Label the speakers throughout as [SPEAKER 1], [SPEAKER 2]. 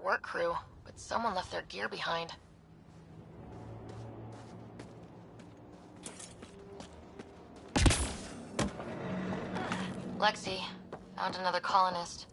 [SPEAKER 1] work crew, but someone left their gear behind. Lexi, found another colonist.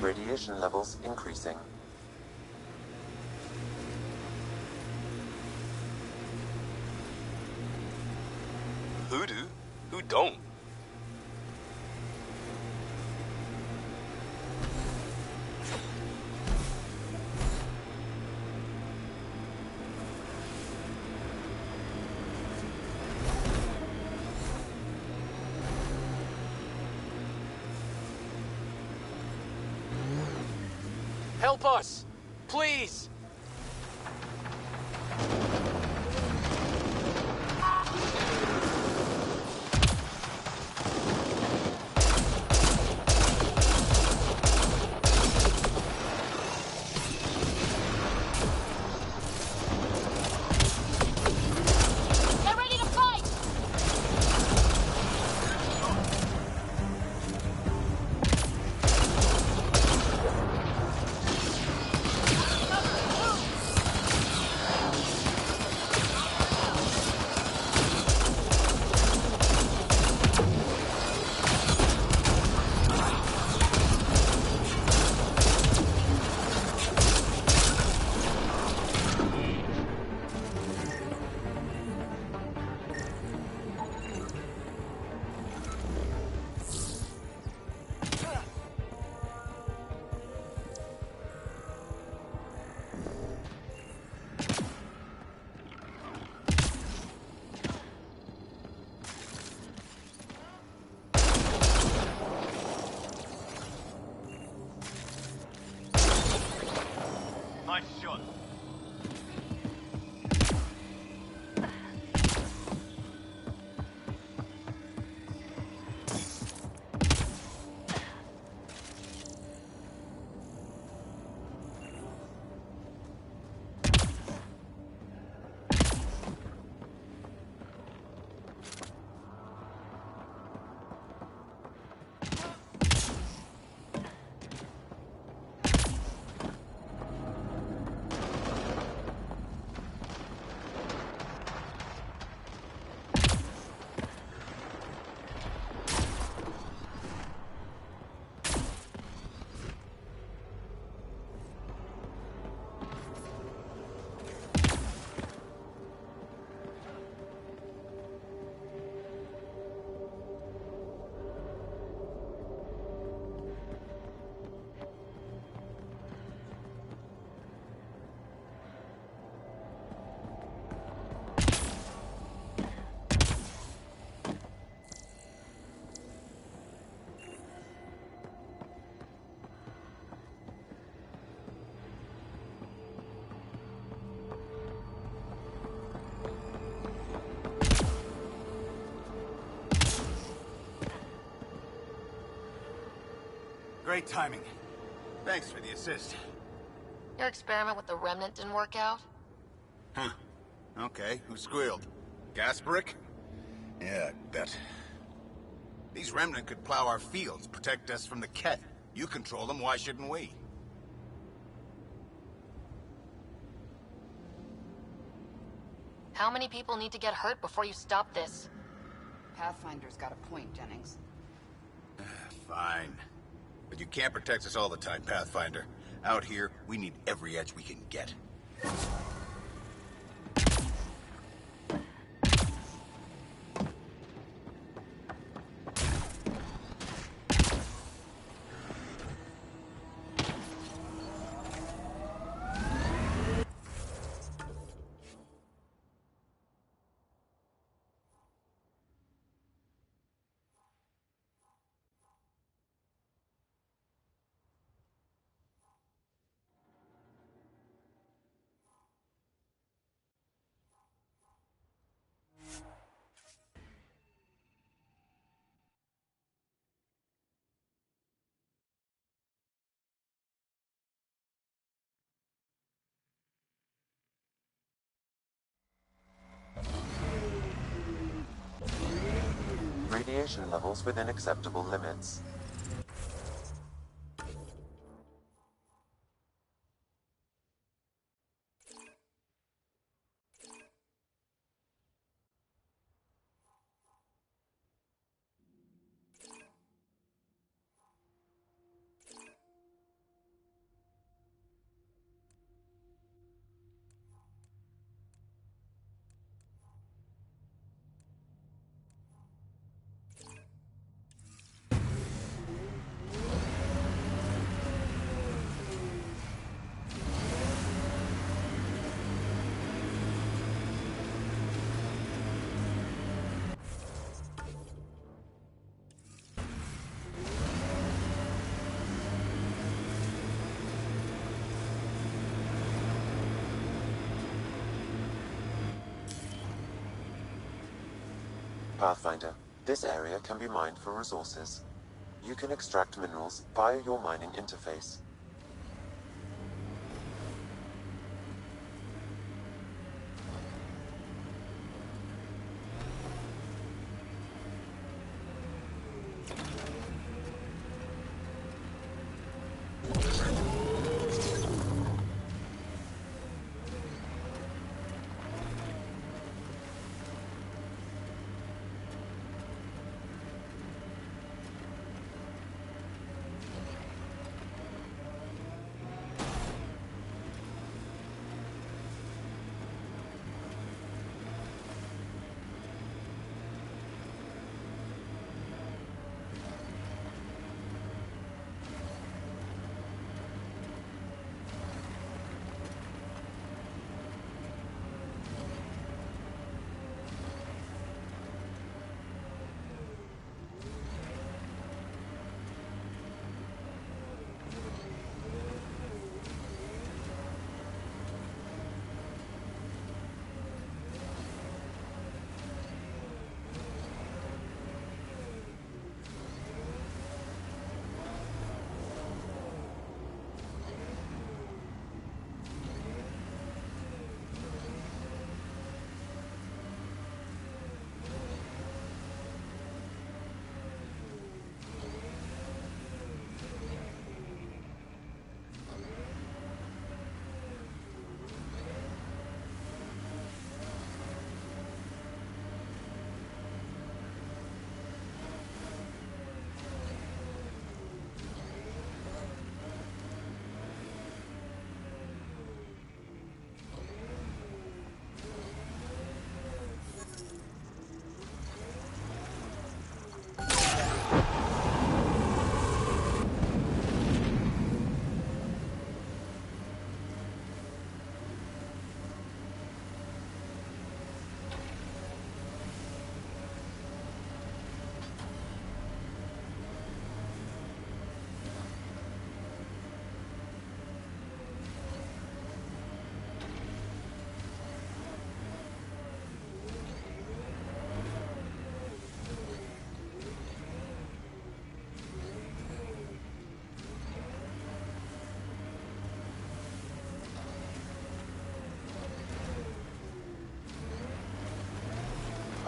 [SPEAKER 2] Radiation levels increasing.
[SPEAKER 3] Who do? Who don't?
[SPEAKER 4] Help us! Please!
[SPEAKER 1] Get ready to fight!
[SPEAKER 3] Nice shot.
[SPEAKER 5] Great timing. Thanks for the assist.
[SPEAKER 1] Your experiment with the remnant didn't work out?
[SPEAKER 5] Huh. Okay, who squealed? Gasparic? Yeah, I bet. These remnant could plow our fields, protect us from the Ket. You control them, why shouldn't we?
[SPEAKER 1] How many people need to get hurt before you stop this?
[SPEAKER 6] Pathfinder's got a point, Jennings.
[SPEAKER 5] Fine. But you can't protect us all the time, Pathfinder. Out here, we need every edge we can get.
[SPEAKER 2] Radiation levels within acceptable limits. Pathfinder, this area can be mined for resources. You can extract minerals via your mining interface.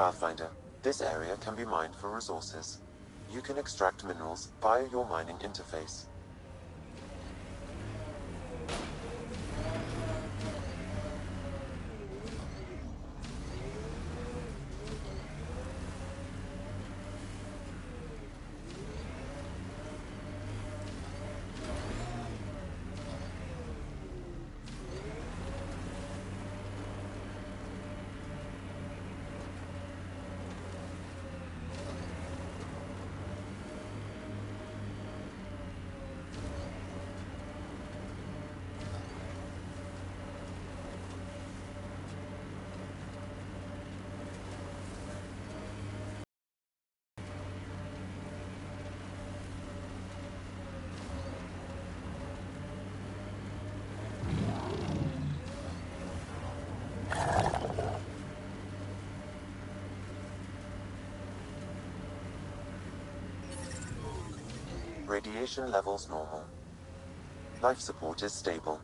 [SPEAKER 2] Pathfinder, this area can be mined for resources. You can extract minerals via your mining interface. Radiation levels normal. Life support is stable.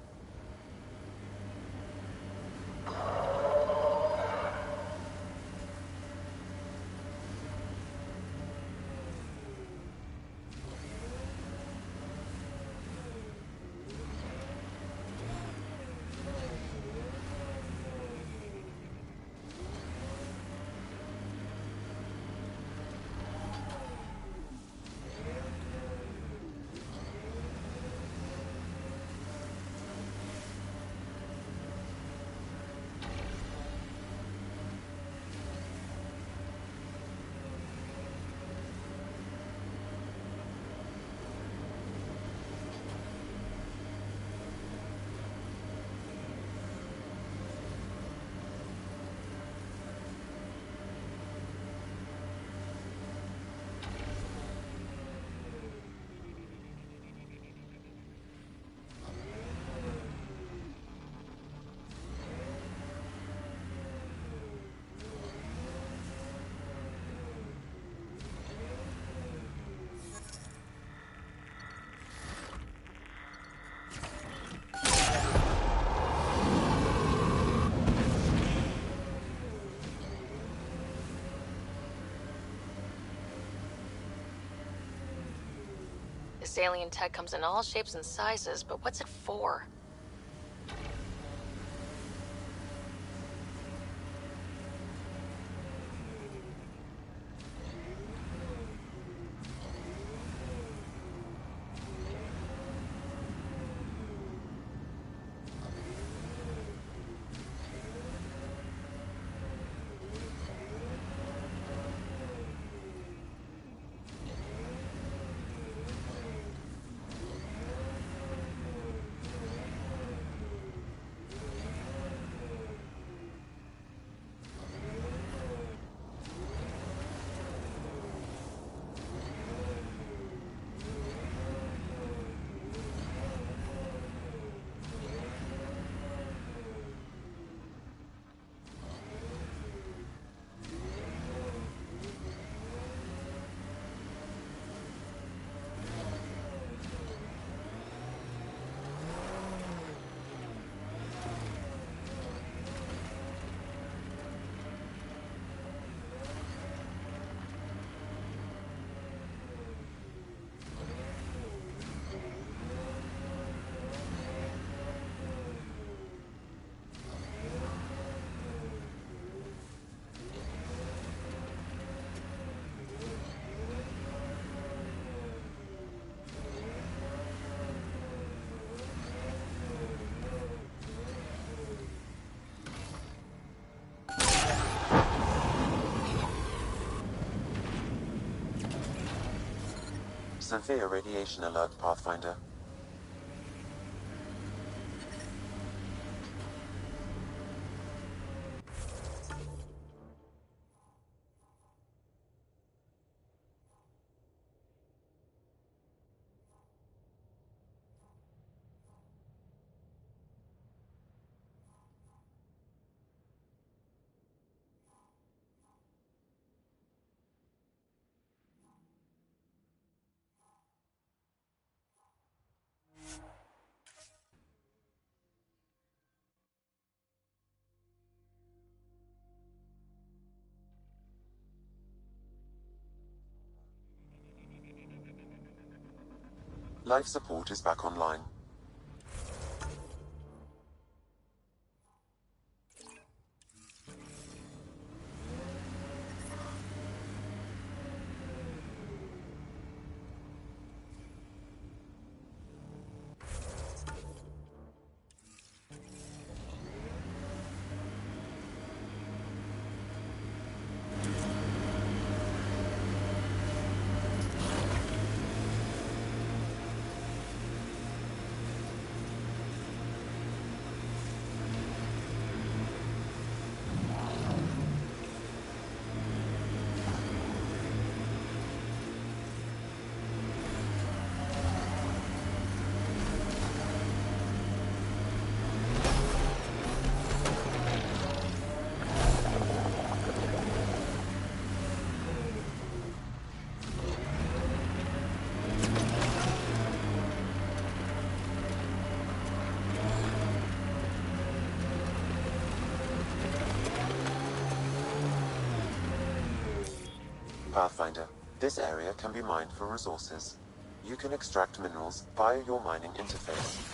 [SPEAKER 1] This alien tech comes in all shapes and sizes, but what's it for?
[SPEAKER 2] Severe radiation alert, Pathfinder. Life support is back online. Pathfinder, this area can be mined for resources. You can extract minerals via your mining interface.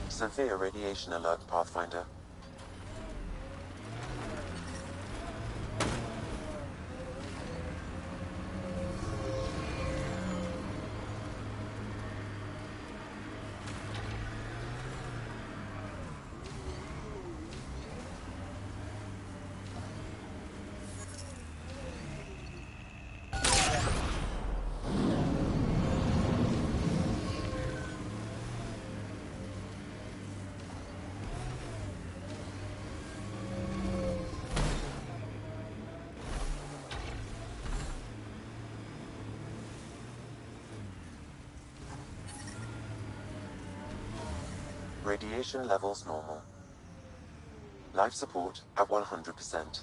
[SPEAKER 2] Severe radiation alert, Pathfinder. Radiation levels normal. Life support at 100%.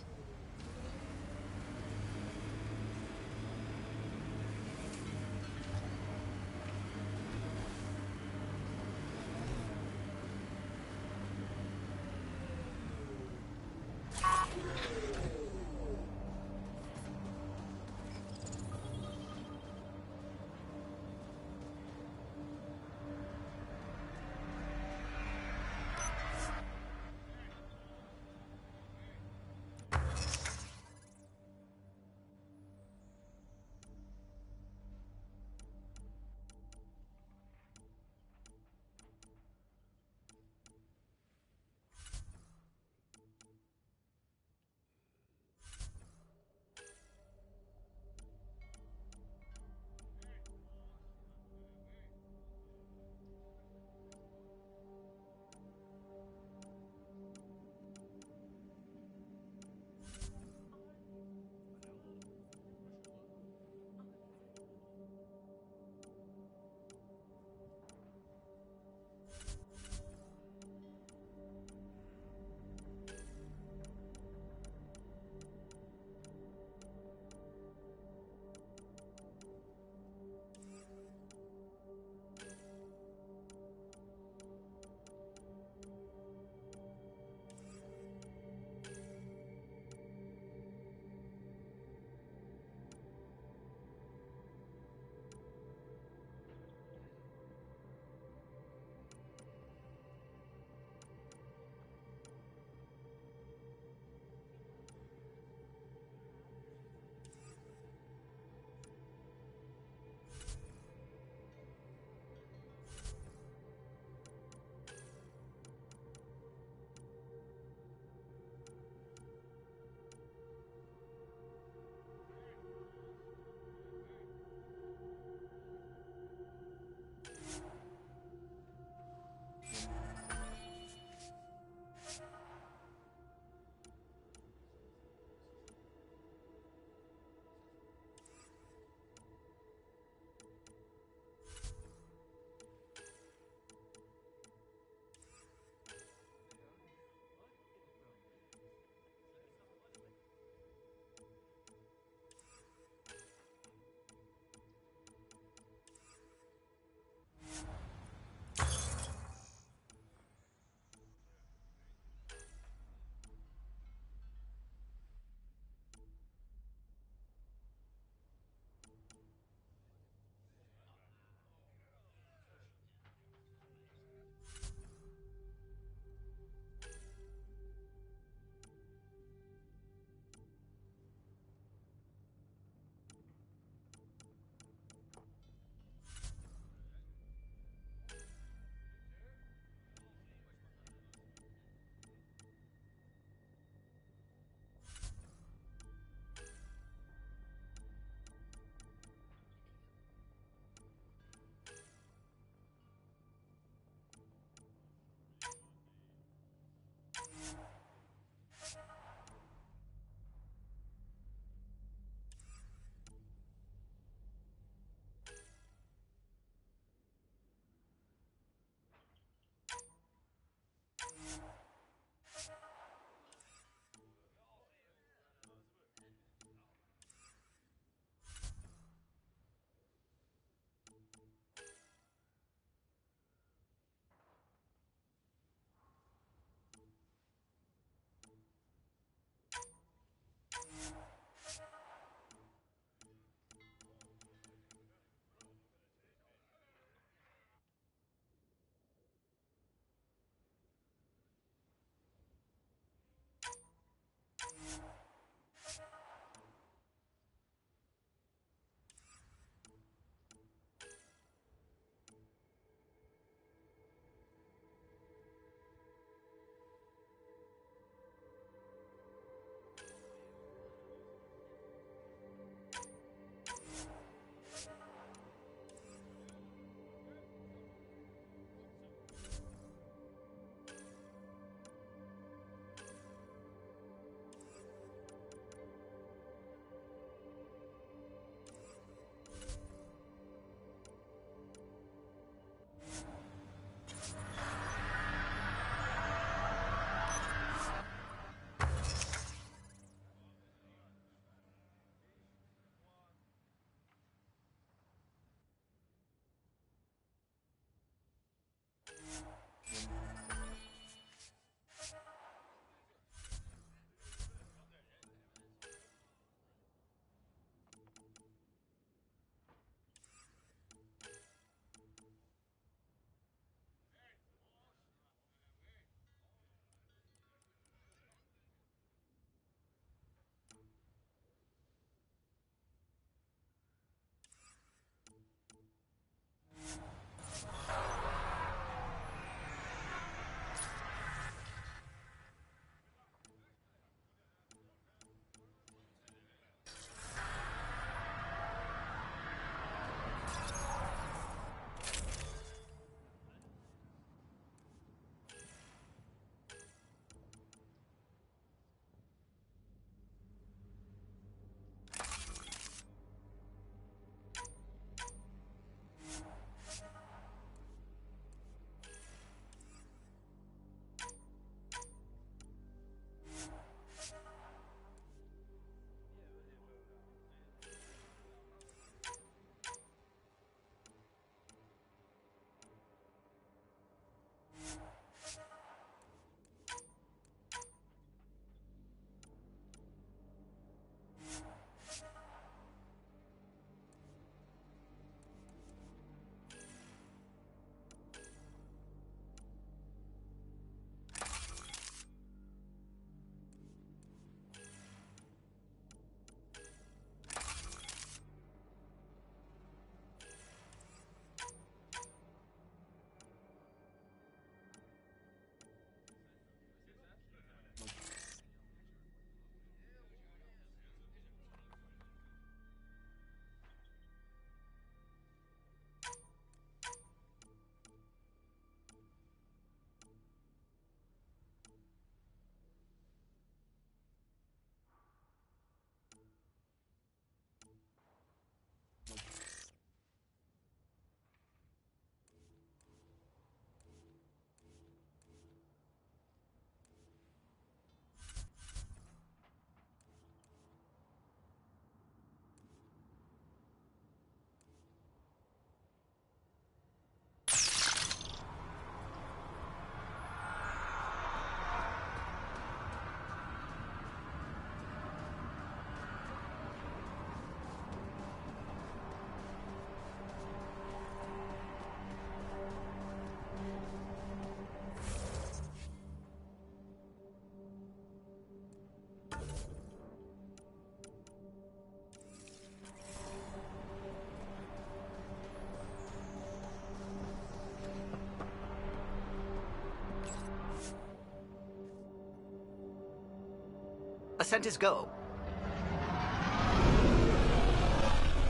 [SPEAKER 7] Ascent is go.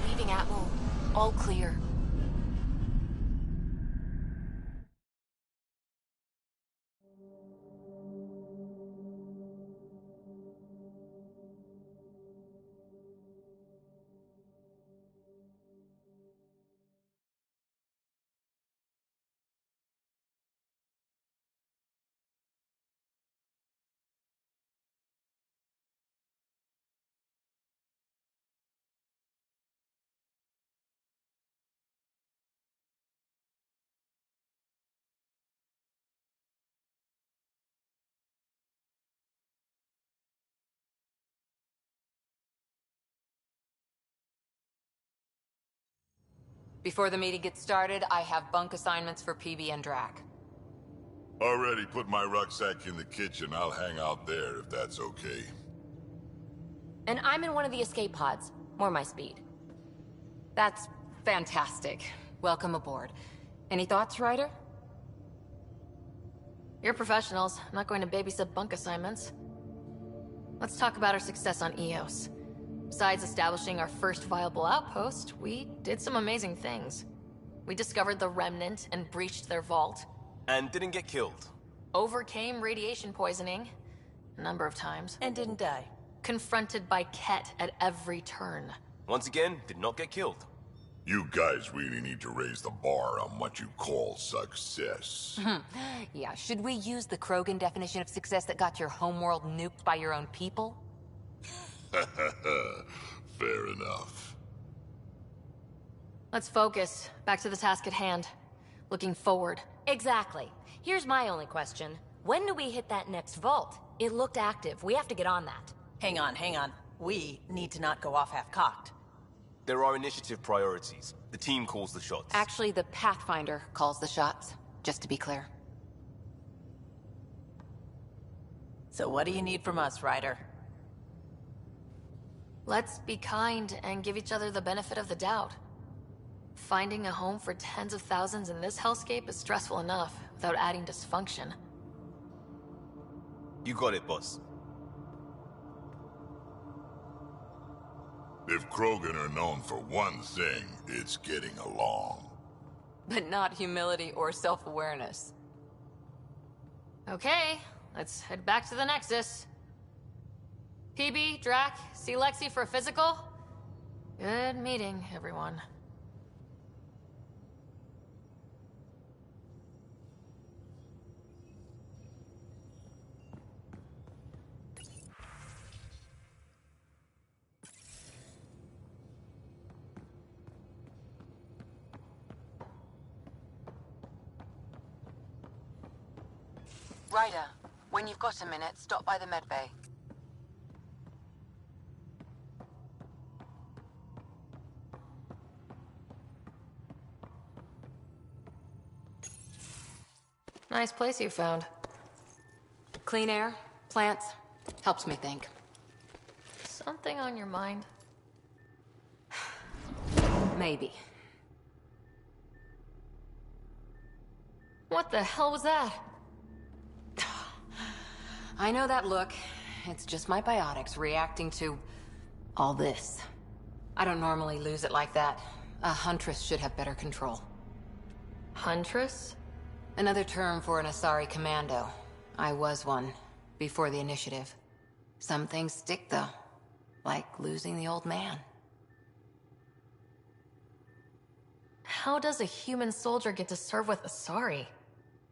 [SPEAKER 1] Leaving Atwell. All clear. Before the meeting gets started, I have bunk assignments for PB and Drac.
[SPEAKER 8] Already put my rucksack in the kitchen. I'll hang out there if that's okay.
[SPEAKER 1] And I'm in one of the escape pods. More my speed. That's fantastic. Welcome aboard. Any thoughts, Ryder? You're professionals. I'm not going to babysit bunk assignments. Let's talk about our success on Eos. Besides establishing our first viable outpost, we did some amazing things. We discovered the Remnant and breached their vault.
[SPEAKER 3] And didn't get killed.
[SPEAKER 1] Overcame radiation poisoning. A number of times.
[SPEAKER 9] And didn't die.
[SPEAKER 1] Confronted by Ket at every turn.
[SPEAKER 3] Once again, did not get killed.
[SPEAKER 8] You guys really need to raise the bar on what you call success.
[SPEAKER 1] Yeah, should we use the Krogan definition of success that got your homeworld nuked by your own people?
[SPEAKER 8] Fair enough.
[SPEAKER 1] Let's focus. Back to the task at hand. Looking forward.
[SPEAKER 10] Exactly. Here's my only question. When do we hit that next vault? It looked active. We have to get on that.
[SPEAKER 9] Hang on, hang on. We need to not go off half-cocked.
[SPEAKER 3] There are initiative priorities. The team calls the shots.
[SPEAKER 1] Actually, the Pathfinder calls the shots, just to be clear.
[SPEAKER 9] So what do you need from us, Ryder?
[SPEAKER 1] Let's be kind and give each other the benefit of the doubt. Finding a home for tens of thousands in this hellscape is stressful enough, without adding dysfunction.
[SPEAKER 3] You got it, boss.
[SPEAKER 8] If Krogan are known for one thing, it's getting along.
[SPEAKER 1] But not humility or self-awareness. Okay, let's head back to the Nexus. PB, Drac, see Lexi for a physical? Good meeting, everyone.
[SPEAKER 6] Ryder, when you've got a minute, stop by the medbay.
[SPEAKER 1] Nice place you found. Clean air, plants, helps me think. Something on your mind? Maybe. What the hell was that? I know that look. It's just my biotics reacting to all this. I don't normally lose it like that. A huntress should have better control. Huntress? Another term for an Asari commando. I was one, before the initiative. Some things stick, though. Like losing the old man. How does a human soldier get to serve with Asari?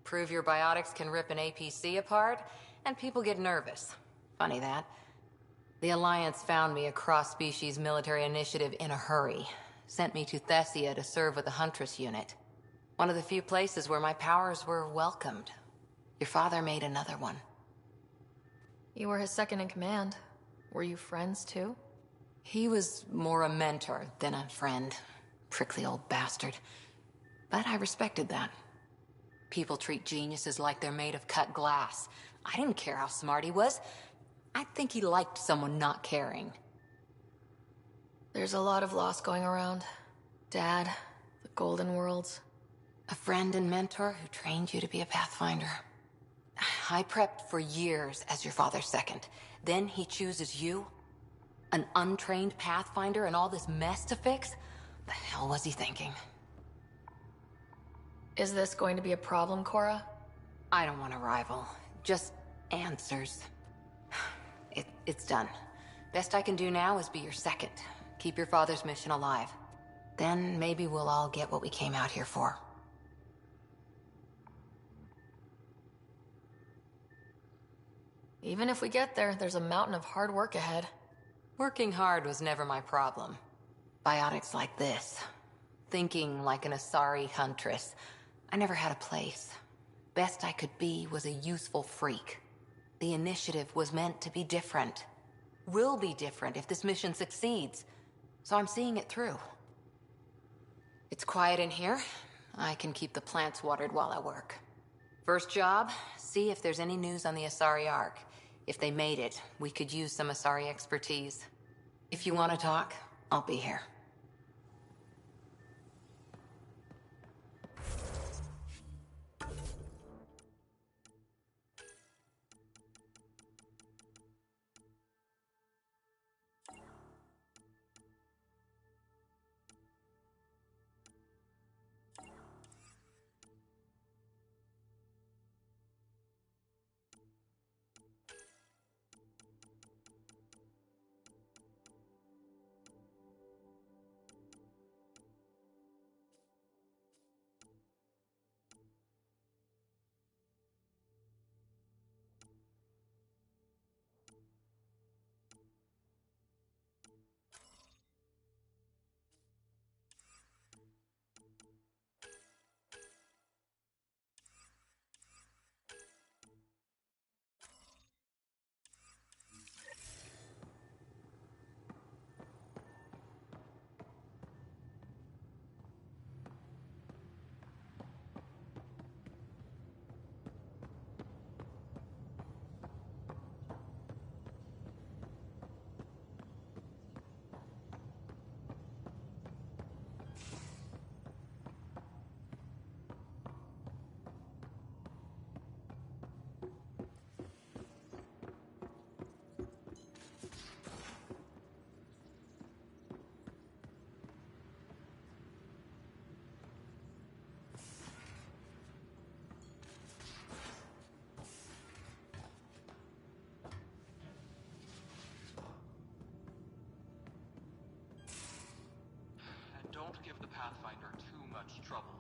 [SPEAKER 1] Prove your biotics can rip an APC apart, and people get nervous. Funny that. The Alliance found me a cross-species military initiative in a hurry. Sent me to Thessia to serve with the Huntress unit. One of the few places where my powers were welcomed. Your father made another one. You were his second in command. Were you friends, too? He was more a mentor than a friend. Prickly old bastard. But I respected that. People treat geniuses like they're made of cut glass. I didn't care how smart he was. I think he liked someone not caring. There's a lot of loss going around. Dad, the Golden Worlds. A friend and mentor who trained you to be a Pathfinder. I prepped for years as your father's second. Then he chooses you? An untrained Pathfinder and all this mess to fix? The hell was he thinking?
[SPEAKER 7] Is this going to be a problem, Cora?
[SPEAKER 1] I don't want a rival. Just answers. It's done. Best I can do now is be your second. Keep your father's mission alive. Then maybe we'll all get what we came out here for.
[SPEAKER 7] Even if we get there, there's a mountain of hard work ahead.
[SPEAKER 1] Working hard was never my problem. Biotics like this. Thinking like an Asari huntress. I never had a place. Best I could be was a useful freak. The initiative was meant to be different. Will be different if this mission succeeds. So I'm seeing it through. It's quiet in here. I can keep the plants watered while I work. First job, see if there's any news on the Asari Ark. If they made it, we could use some Asari expertise. If you want to talk, I'll be here.
[SPEAKER 11] Don't give the Pathfinder too much trouble.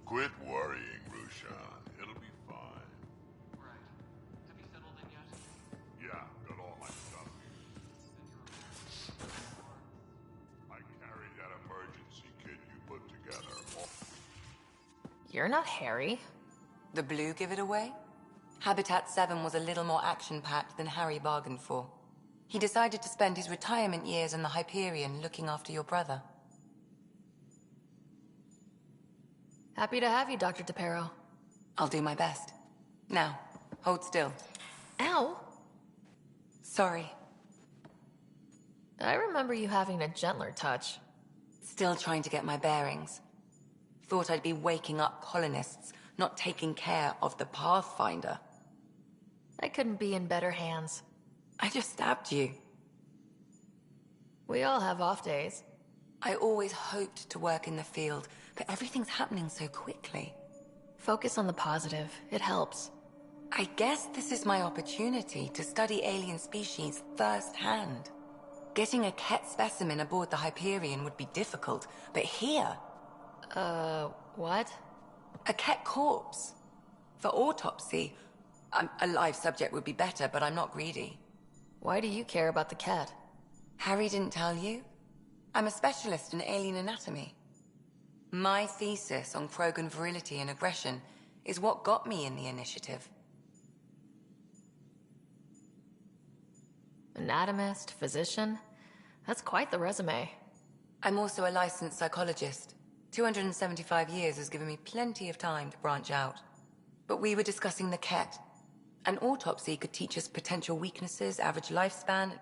[SPEAKER 8] Quit worrying, Rushan. It'll be fine.
[SPEAKER 11] Right. Have you settled in yet?
[SPEAKER 8] Yeah, got all my stuff here. I carried that emergency kit you put together.
[SPEAKER 7] You're not Harry.
[SPEAKER 6] The blue give it away? Habitat 7 was a little more action-packed than Harry bargained for. He decided to spend his retirement years in the Hyperion looking after your brother.
[SPEAKER 7] Happy to have you, Dr. DePero.
[SPEAKER 6] I'll do my best. Now, hold still.
[SPEAKER 7] Ow!
[SPEAKER 6] Sorry.
[SPEAKER 7] I remember you having a gentler touch.
[SPEAKER 6] Still trying to get my bearings. Thought I'd be waking up colonists, not taking care of the Pathfinder.
[SPEAKER 7] I couldn't be in better hands.
[SPEAKER 6] I just stabbed you.
[SPEAKER 7] We all have off days.
[SPEAKER 6] I always hoped to work in the field, but everything's happening so quickly.
[SPEAKER 7] Focus on the positive. It helps.
[SPEAKER 6] I guess this is my opportunity to study alien species firsthand. Getting a Ket specimen aboard the Hyperion would be difficult, but here...
[SPEAKER 7] What?
[SPEAKER 6] A Ket corpse. For autopsy, a live subject would be better, but I'm not greedy.
[SPEAKER 7] Why do you care about the cat?
[SPEAKER 6] Harry didn't tell you? I'm a specialist in alien anatomy. My thesis on Krogan virility and aggression is what got me in the initiative.
[SPEAKER 7] Anatomist, physician? That's quite the resume.
[SPEAKER 6] I'm also a licensed psychologist. 275 years has given me plenty of time to branch out. But we were discussing the Ket. An autopsy could teach us potential weaknesses, average lifespan.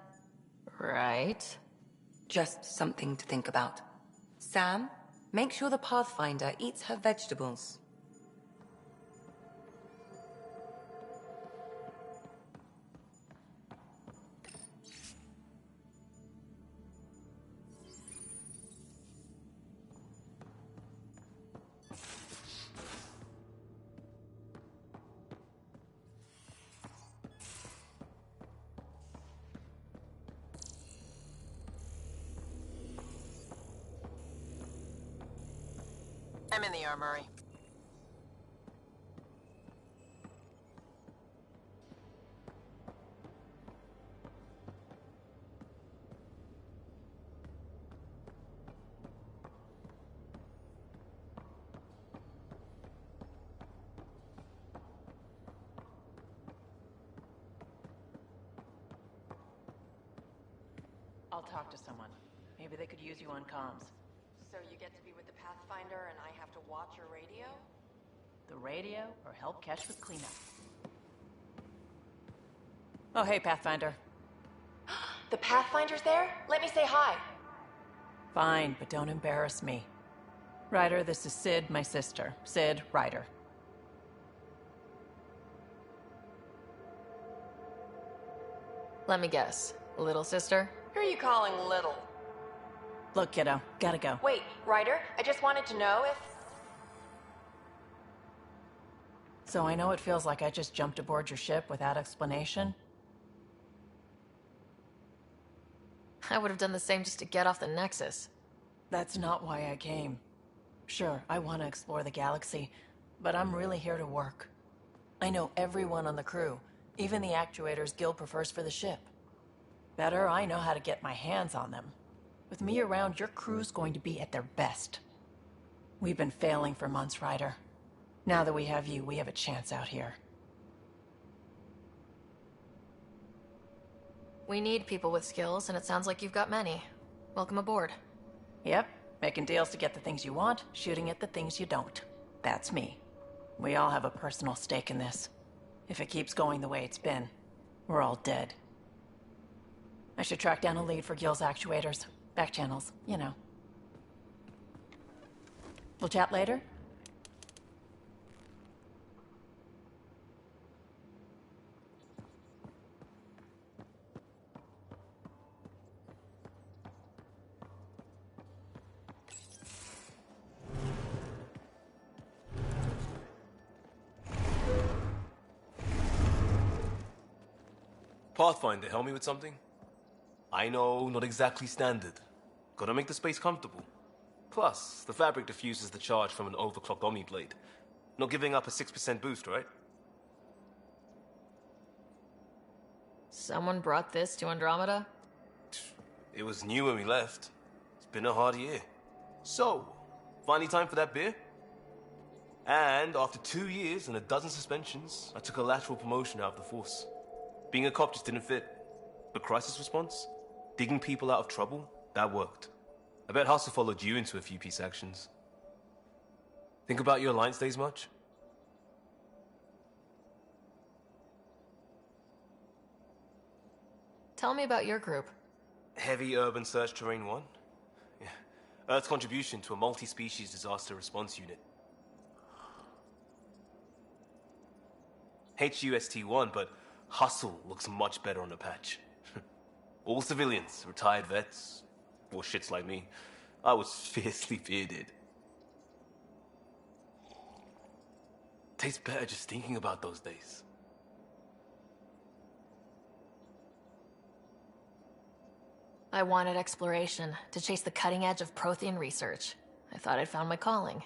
[SPEAKER 7] Right.
[SPEAKER 6] Just something to think about. Sam, make sure the Pathfinder eats her vegetables.
[SPEAKER 9] I'm in the armory. I'll talk to someone. Maybe they could use you on comms.
[SPEAKER 6] So you get to be with the Pathfinder and I have to watch your radio?
[SPEAKER 9] The radio, or help Kesh with cleanup. Oh, hey, Pathfinder.
[SPEAKER 6] The Pathfinder's there? Let me say hi.
[SPEAKER 9] Fine, but don't embarrass me. Ryder, this is Sid, my sister. Sid, Ryder.
[SPEAKER 7] Let me guess. Little sister?
[SPEAKER 6] Who are you calling little?
[SPEAKER 9] Look, kiddo, gotta go.
[SPEAKER 6] Wait, Ryder, I just wanted to know if...
[SPEAKER 9] So I know it feels like I just jumped aboard your ship without explanation.
[SPEAKER 7] I would have done the same just to get off the Nexus.
[SPEAKER 9] That's not why I came. Sure, I want to explore the galaxy, but I'm really here to work. I know everyone on the crew, even the actuators Guild prefers for the ship. Better, I know how to get my hands on them. With me around, your crew's going to be at their best. We've been failing for months, Ryder. Now that we have you, we have a chance out here.
[SPEAKER 7] We need people with skills, and it sounds like you've got many. Welcome aboard.
[SPEAKER 9] Yep, making deals to get the things you want, shooting at the things you don't. That's me. We all have a personal stake in this. If it keeps going the way it's been, we're all dead. I should track down a lead for Gil's actuators. Back channels, you know. We'll chat later?
[SPEAKER 3] Pathfinder, help me with something? I know, not exactly standard. Gotta make the space comfortable. Plus, the fabric diffuses the charge from an overclocked Omni blade. Not giving up a 6% boost, right?
[SPEAKER 7] Someone brought this to Andromeda?
[SPEAKER 3] It was new when we left. It's been a hard year. So, finally time for that beer? And after 2 years and a dozen suspensions, I took a lateral promotion out of the force. Being a cop just didn't fit. But crisis response? Digging people out of trouble? That worked. I bet Hustle followed you into a few peace actions. Think about your Alliance days much?
[SPEAKER 7] Tell me about your group.
[SPEAKER 3] Heavy Urban Search Terrain 1? Yeah. Earth's contribution to a multi-species disaster response unit. HUST-1, but Hustle looks much better on the patch. All civilians, retired vets, or shits like me. I was fiercely bearded. Tastes better just thinking about those days.
[SPEAKER 7] I wanted exploration, to chase the cutting edge of Prothean research. I thought I'd found my calling.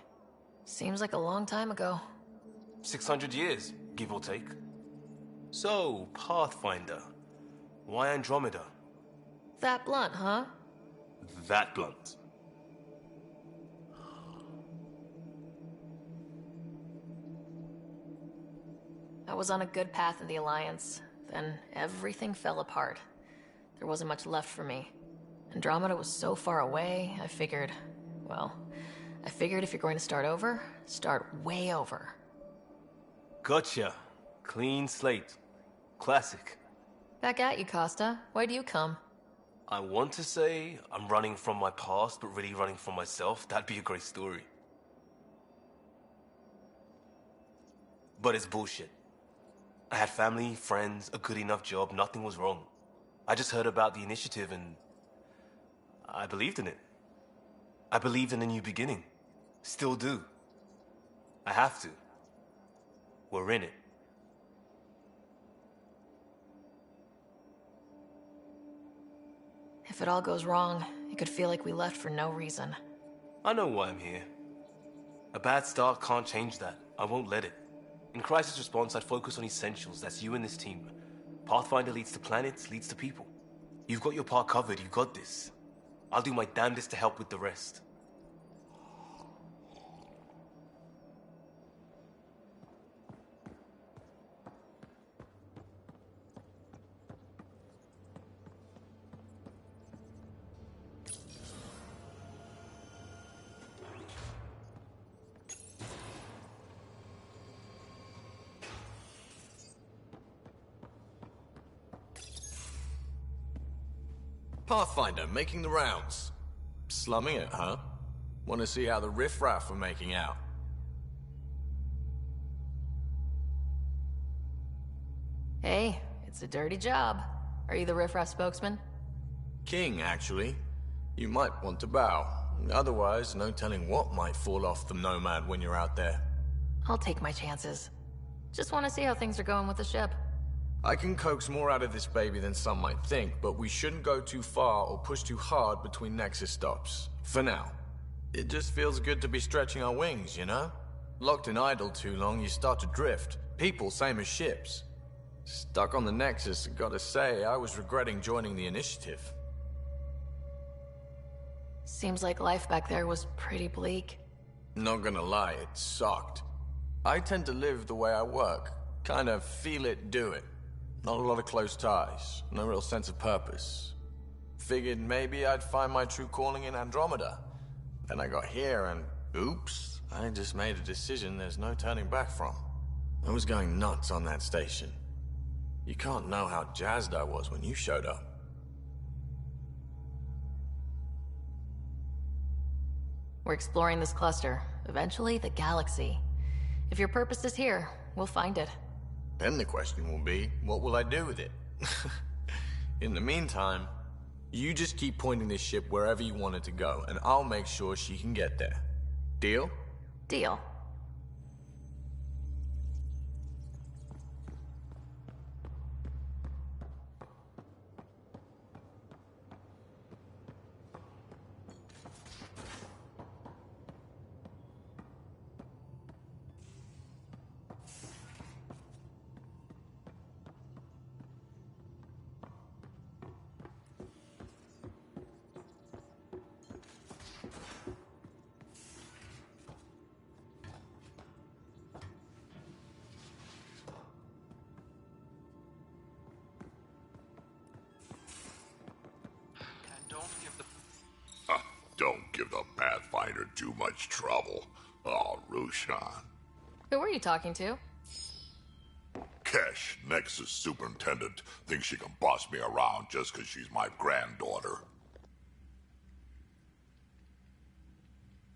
[SPEAKER 7] Seems like a long time ago.
[SPEAKER 3] 600 years, give or take. So, Pathfinder. Why Andromeda?
[SPEAKER 7] That blunt, huh?
[SPEAKER 3] That blunt.
[SPEAKER 7] I was on a good path in the Alliance. Then everything fell apart. There wasn't much left for me. Andromeda was so far away, I figured if you're going to start over, start way over.
[SPEAKER 3] Gotcha. Clean slate. Classic.
[SPEAKER 7] Back at you, Costa. Why do you come?
[SPEAKER 3] I want to say I'm running from my past, but really running from myself. That'd be a great story. But it's bullshit. I had family, friends, a good enough job, nothing was wrong. I just heard about the initiative and I believed in it. I believed in a new beginning. Still do. I have to. We're in it.
[SPEAKER 7] If it all goes wrong, it could feel like we left for no reason.
[SPEAKER 3] I know why I'm here. A bad start can't change that. I won't let it. In crisis response, I'd focus on essentials. That's you and this team. Pathfinder leads to planets, leads to people. You've got your part covered. You got this. I'll do my damnedest to help with the rest.
[SPEAKER 12] Pathfinder, making the rounds. Slumming it, huh? Want to see how the riffraff are making out?
[SPEAKER 7] Hey, it's a dirty job. Are you the riffraff spokesman?
[SPEAKER 12] King, actually. You might want to bow. Otherwise, no telling what might fall off the Nomad when you're out there.
[SPEAKER 7] I'll take my chances. Just want to see how things are going with the ship.
[SPEAKER 12] I can coax more out of this baby than some might think, but we shouldn't go too far or push too hard between Nexus stops. For now. It just feels good to be stretching our wings, you know? Locked in idle too long, you start to drift. People, same as ships. Stuck on the Nexus, gotta say, I was regretting joining the Initiative.
[SPEAKER 7] Seems like life back there was pretty bleak.
[SPEAKER 12] Not gonna lie, it sucked. I tend to live the way I work. Kind of feel it, do it. Not a lot of close ties, no real sense of purpose. Figured maybe I'd find my true calling in Andromeda. Then I got here and, oops, I just made a decision there's no turning back from. I was going nuts on that station. You can't know how jazzed I was when you showed up.
[SPEAKER 7] We're exploring this cluster, eventually the galaxy. If your purpose is here, we'll find it.
[SPEAKER 12] Then the question will be, what will I do with it? In the meantime, you just keep pointing this ship wherever you want it to go, and I'll make sure she can get there. Deal?
[SPEAKER 7] Deal.
[SPEAKER 11] And don't give the...
[SPEAKER 8] Don't give the Pathfinder too much trouble. Oh, Rushan.
[SPEAKER 7] Who were you talking to?
[SPEAKER 8] Kesh, Nexus Superintendent, thinks she can boss me around just 'cause she's my granddaughter.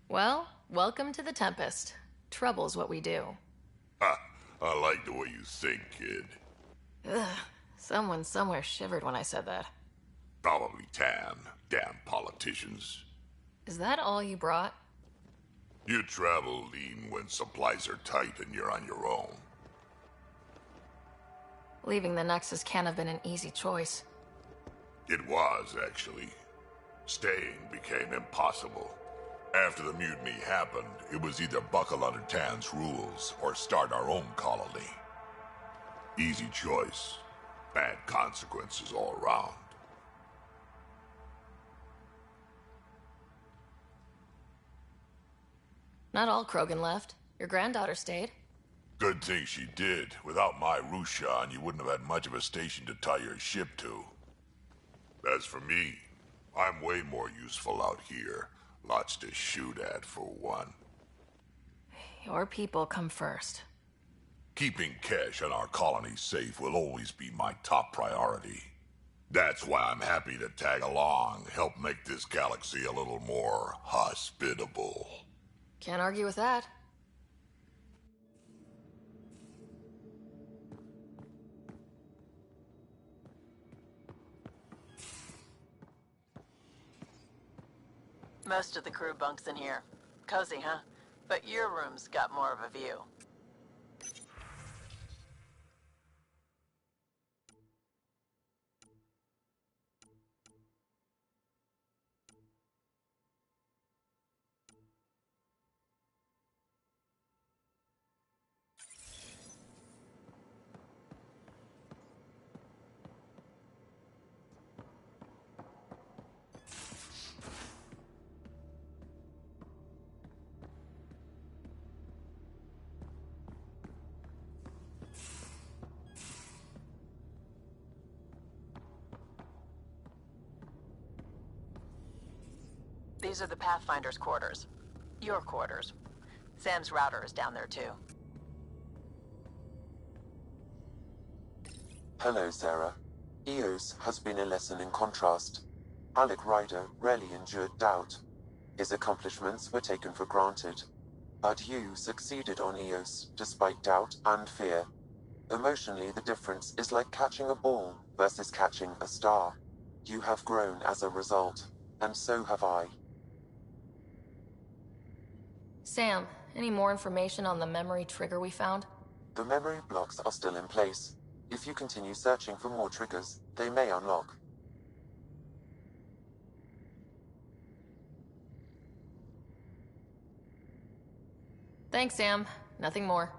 [SPEAKER 7] Well, welcome to the Tempest. Trouble's what we do.
[SPEAKER 8] Ha! I like the way you think, kid.
[SPEAKER 7] Ugh. Someone somewhere shivered when I said that.
[SPEAKER 8] Probably Tan. Damn politicians.
[SPEAKER 7] Is that all you brought?
[SPEAKER 8] You travel lean when supplies are tight and you're on your own.
[SPEAKER 7] Leaving the Nexus can't have been an easy choice.
[SPEAKER 8] It was, actually. Staying became impossible. After the mutiny happened, it was either buckle under Tan's rules or start our own colony. Easy choice. Bad consequences all around.
[SPEAKER 7] Not all Krogan left. Your granddaughter stayed.
[SPEAKER 8] Good thing she did. Without my Rushan, you wouldn't have had much of a station to tie your ship to. As for me, I'm way more useful out here. Lots to shoot at, for one.
[SPEAKER 7] Your people come first.
[SPEAKER 8] Keeping Kesh and our colony safe will always be my top priority. That's why I'm happy to tag along, help make this galaxy a little more hospitable.
[SPEAKER 7] Can't argue with that.
[SPEAKER 9] Most of the crew bunks in here. Cozy, huh? But your room's got more of a view. These are the Pathfinder's quarters. Your quarters. Sam's router is down there too.
[SPEAKER 2] Hello, Sarah. EOS has been a lesson in contrast. Alec Ryder rarely endured doubt. His accomplishments were taken for granted. But you succeeded on EOS, despite doubt and fear. Emotionally, the difference is like catching a ball versus catching a star. You have grown as a result, and so have I.
[SPEAKER 7] Sam, any more information on the memory trigger we found?
[SPEAKER 2] The memory blocks are still in place. If you continue searching for more triggers, they may unlock.
[SPEAKER 7] Thanks, Sam. Nothing more.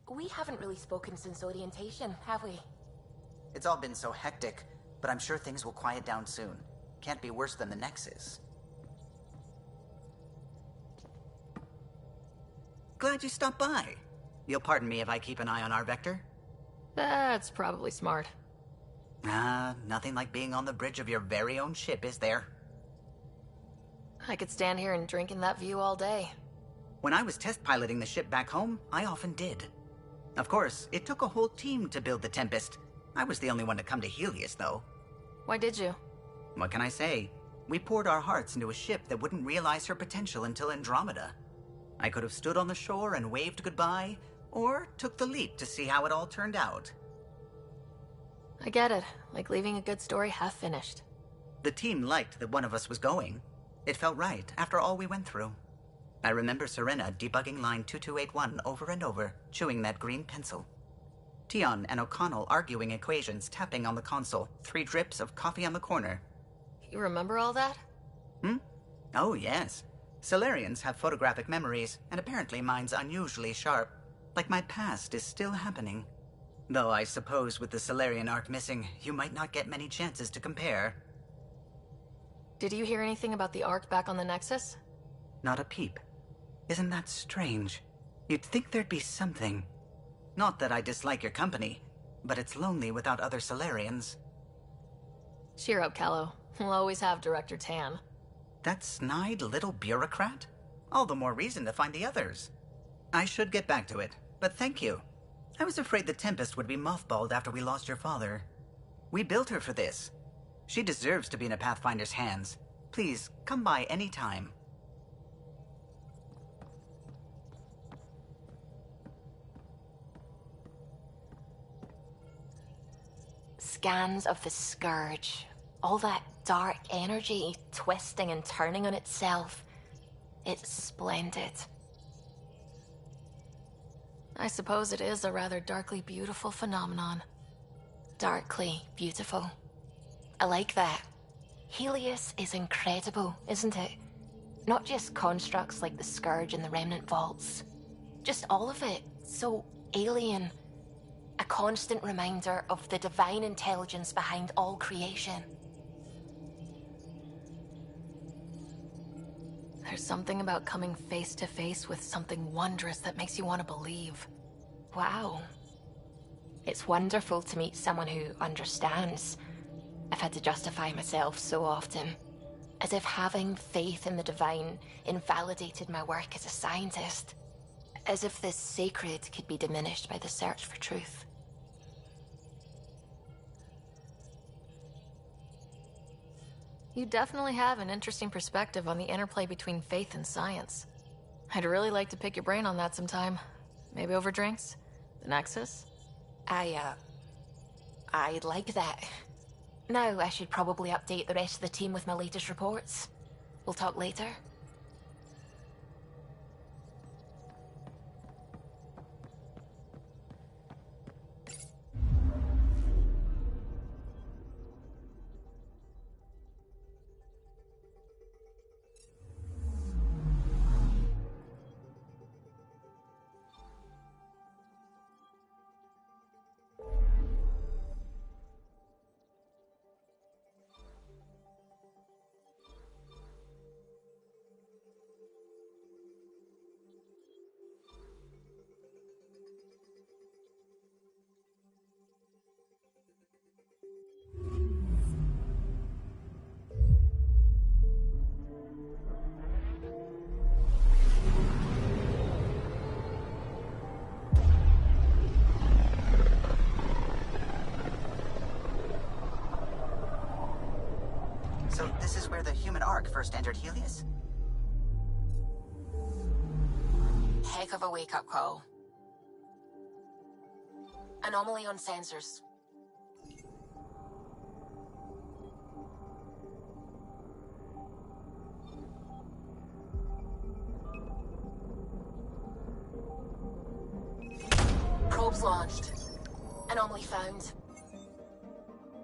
[SPEAKER 13] We haven't really spoken since orientation, have we?
[SPEAKER 14] It's all been so hectic, but I'm sure things will quiet down soon. Can't be worse than the Nexus. Glad you stopped by. You'll pardon me if I keep an eye on our Vector?
[SPEAKER 7] That's probably smart.
[SPEAKER 14] Nothing like being on the bridge of your very own ship, is there?
[SPEAKER 7] I could stand here and drink in that view all day.
[SPEAKER 14] When I was test piloting the ship back home, I often did. Of course, it took a whole team to build the Tempest. I was the only one to come to Helios, though.
[SPEAKER 7] Why did you?
[SPEAKER 14] What can I say? We poured our hearts into a ship that wouldn't realize her potential until Andromeda. I could have stood on the shore and waved goodbye, or took the leap to see how it all turned out.
[SPEAKER 7] I get it. Like leaving a good story half-finished.
[SPEAKER 14] The team liked that one of us was going. It felt right after all we went through. I remember Serena debugging line 2281 over and over, chewing that green pencil. Tion and O'Connell arguing equations, tapping on the console, 3 drips of coffee on the corner.
[SPEAKER 7] You remember all that?
[SPEAKER 14] Oh, yes. Solarians have photographic memories, and apparently mine's unusually sharp. Like my past is still happening. Though I suppose with the Solarian arc missing, you might not get many chances to compare.
[SPEAKER 7] Did you hear anything about the Ark back on the Nexus?
[SPEAKER 14] Not a peep. Isn't that strange? You'd think there'd be something. Not that I dislike your company, but it's lonely without other Solarians.
[SPEAKER 7] Cheer up, Callow. We'll always have Director Tan.
[SPEAKER 14] That snide little bureaucrat? All the more reason to find the others. I should get back to it, but thank you. I was afraid the Tempest would be mothballed after we lost your father. We built her for this. She deserves to be in a Pathfinder's hands. Please, come by any time.
[SPEAKER 13] Scans of the Scourge. All that dark energy twisting and turning on itself. It's splendid.
[SPEAKER 7] I suppose it is a rather darkly beautiful phenomenon.
[SPEAKER 13] Darkly beautiful. I like that. Helios is incredible, isn't it? Not just constructs like the Scourge and the Remnant Vaults. Just all of it. So alien. A constant reminder of the divine intelligence behind all creation.
[SPEAKER 7] There's something about coming face to face with something wondrous that makes you want to believe.
[SPEAKER 13] Wow. It's wonderful to meet someone who understands. I've had to justify myself so often. As if having faith in the divine invalidated my work as a scientist. As if the sacred could be diminished by the search for truth.
[SPEAKER 7] You definitely have an interesting perspective on the interplay between faith and science. I'd really like to pick your brain on that sometime. Maybe over drinks? The Nexus?
[SPEAKER 13] I'd like that. Now I should probably update the rest of the team with my latest reports. We'll talk later.
[SPEAKER 14] So this is where the human Ark first entered Helios?
[SPEAKER 13] Heck of a wake-up call. Anomaly on sensors. Probes launched. Anomaly found.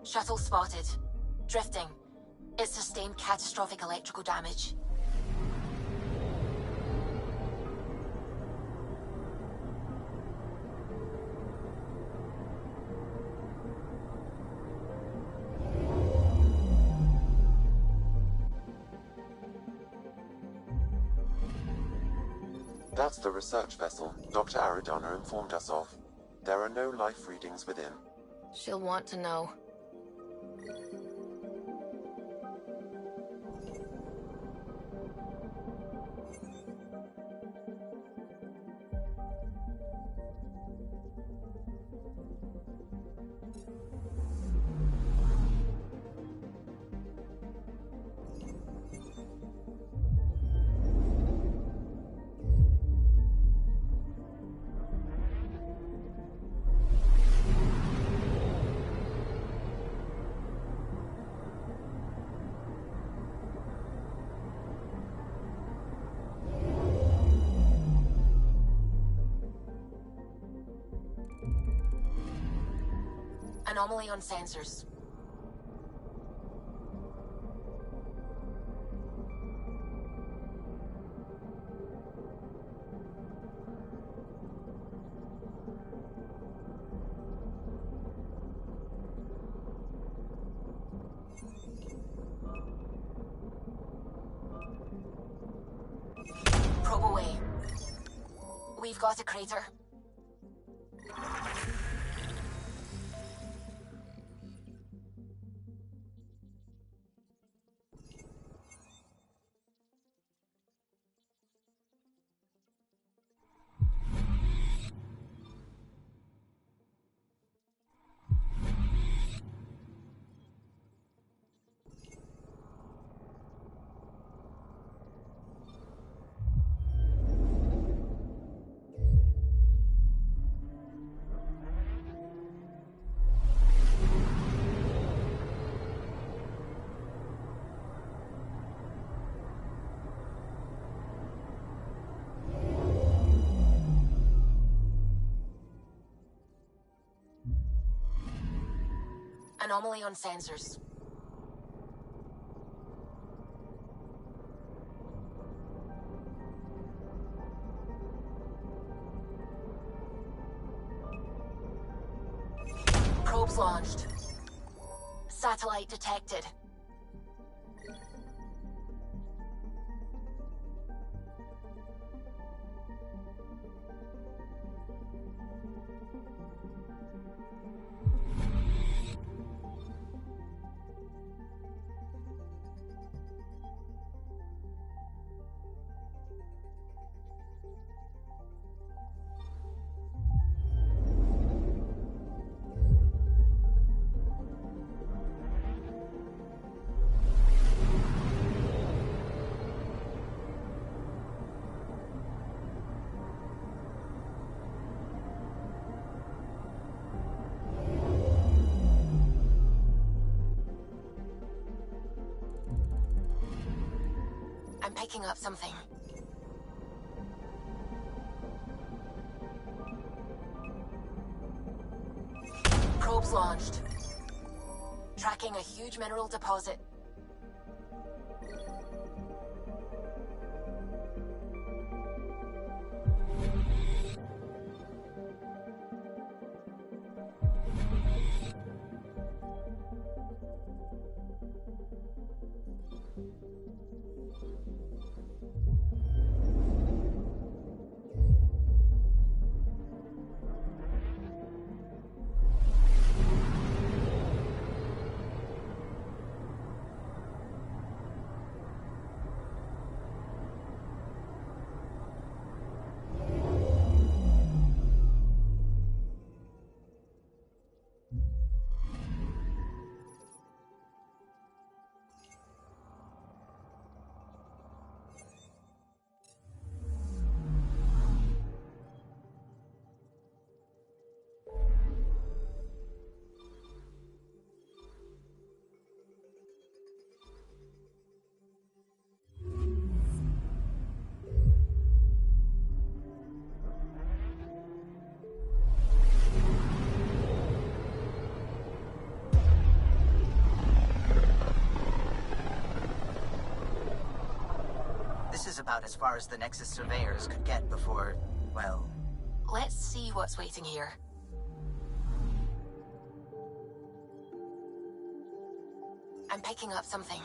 [SPEAKER 13] Shuttle spotted. Drifting. It sustained catastrophic electrical damage.
[SPEAKER 2] That's the research vessel Dr. Aridana informed us of. There are no life readings within.
[SPEAKER 7] She'll want to know.
[SPEAKER 13] Anomaly on sensors. Probe away. We've got a crater. Anomaly on sensors. Probes launched. Satellite detected. I'm picking up something. Probes launched. Tracking a huge mineral deposit.
[SPEAKER 14] This is about as far as the Nexus surveyors could get before, well...
[SPEAKER 13] Let's see what's waiting here. I'm picking up something.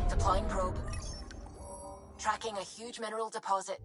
[SPEAKER 13] Deploying probe. Tracking a huge mineral deposit.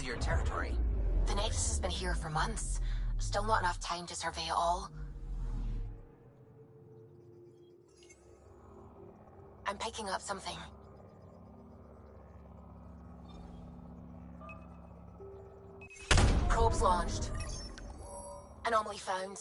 [SPEAKER 14] familiar territory.
[SPEAKER 13] The Nexus has been here for months. Still not enough time to survey it all. I'm picking up something. Probes launched. Anomaly found.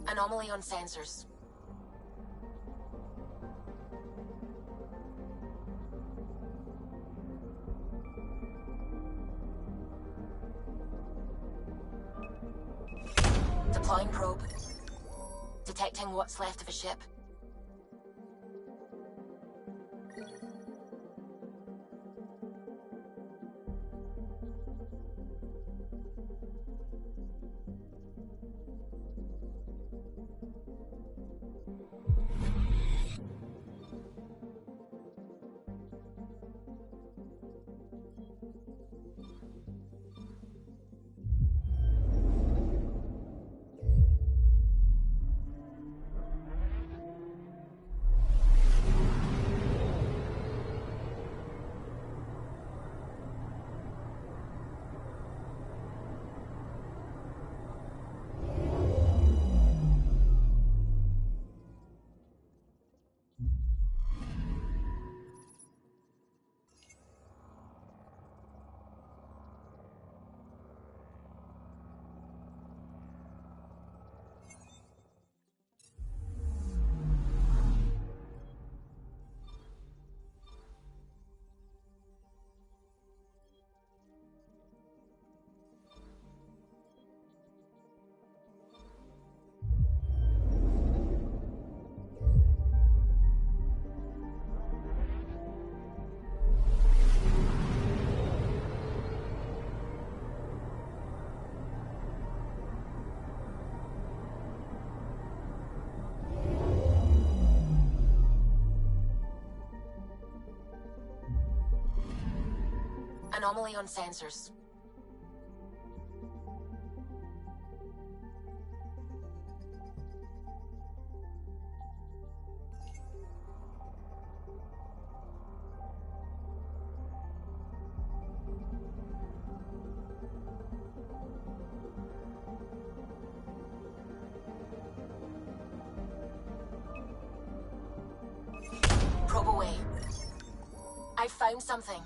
[SPEAKER 13] Anomaly on sensors. Deploying probe. Detecting what's left of a ship. Anomaly on sensors. Probe away. I found something.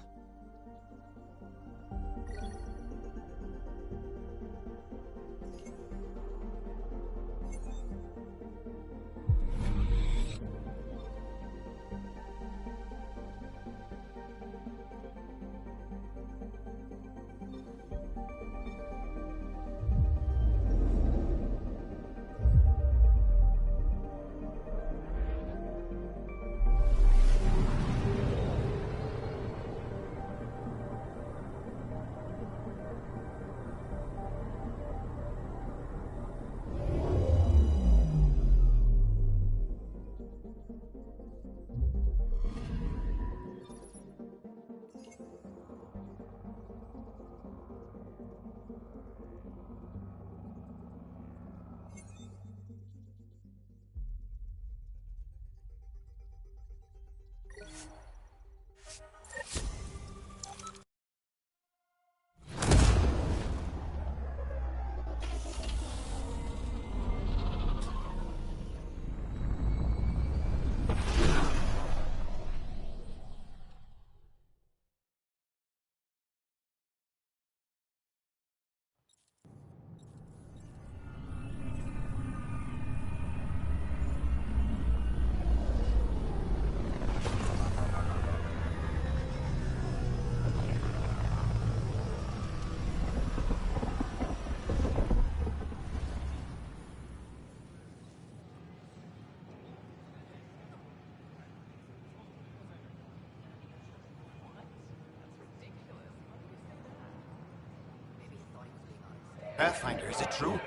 [SPEAKER 5] Pathfinder, is it true?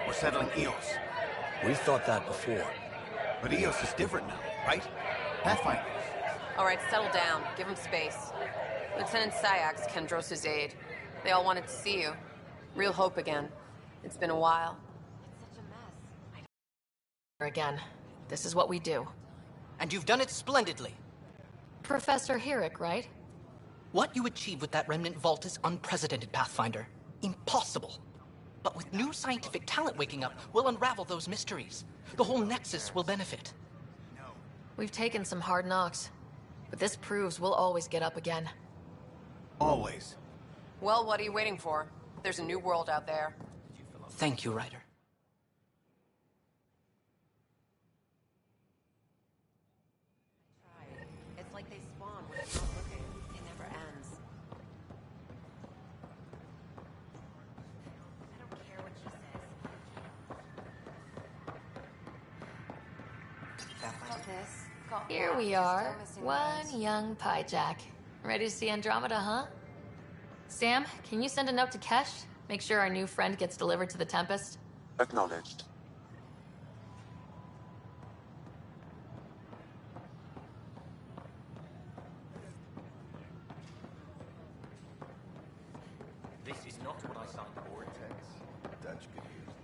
[SPEAKER 5] We're settling Eos.
[SPEAKER 15] We've thought that before.
[SPEAKER 5] But Eos is different now, right? Pathfinder.
[SPEAKER 16] All right, settle down. Give him space. Lieutenant Syax, Kendros' aide. They all wanted to see you. Real hope again. It's been a while.
[SPEAKER 7] Again. This is what we do.
[SPEAKER 17] And you've done it splendidly.
[SPEAKER 7] Professor Herrick, right?
[SPEAKER 17] What you achieved with that remnant vault is unprecedented, Pathfinder. Impossible. But with new scientific talent waking up, we'll unravel those mysteries. The whole Nexus will benefit.
[SPEAKER 7] We've taken some hard knocks, but this proves we'll always get up again.
[SPEAKER 5] Always.
[SPEAKER 16] Well, what are you waiting for? There's a new world out there.
[SPEAKER 17] Thank you, Ryder.
[SPEAKER 16] It's like they spawn when it's not looking. It never ends. I don't care what she says. Got this. Got
[SPEAKER 7] Here
[SPEAKER 16] that.
[SPEAKER 7] we are,
[SPEAKER 16] Still missing
[SPEAKER 7] one
[SPEAKER 16] those.
[SPEAKER 7] young Pyjack. Ready to see Andromeda, huh? Sam, can you send a note to Kesh? Make sure our new friend gets delivered to the Tempest?
[SPEAKER 2] Acknowledged.
[SPEAKER 15] This is not what I signed for. That's good news.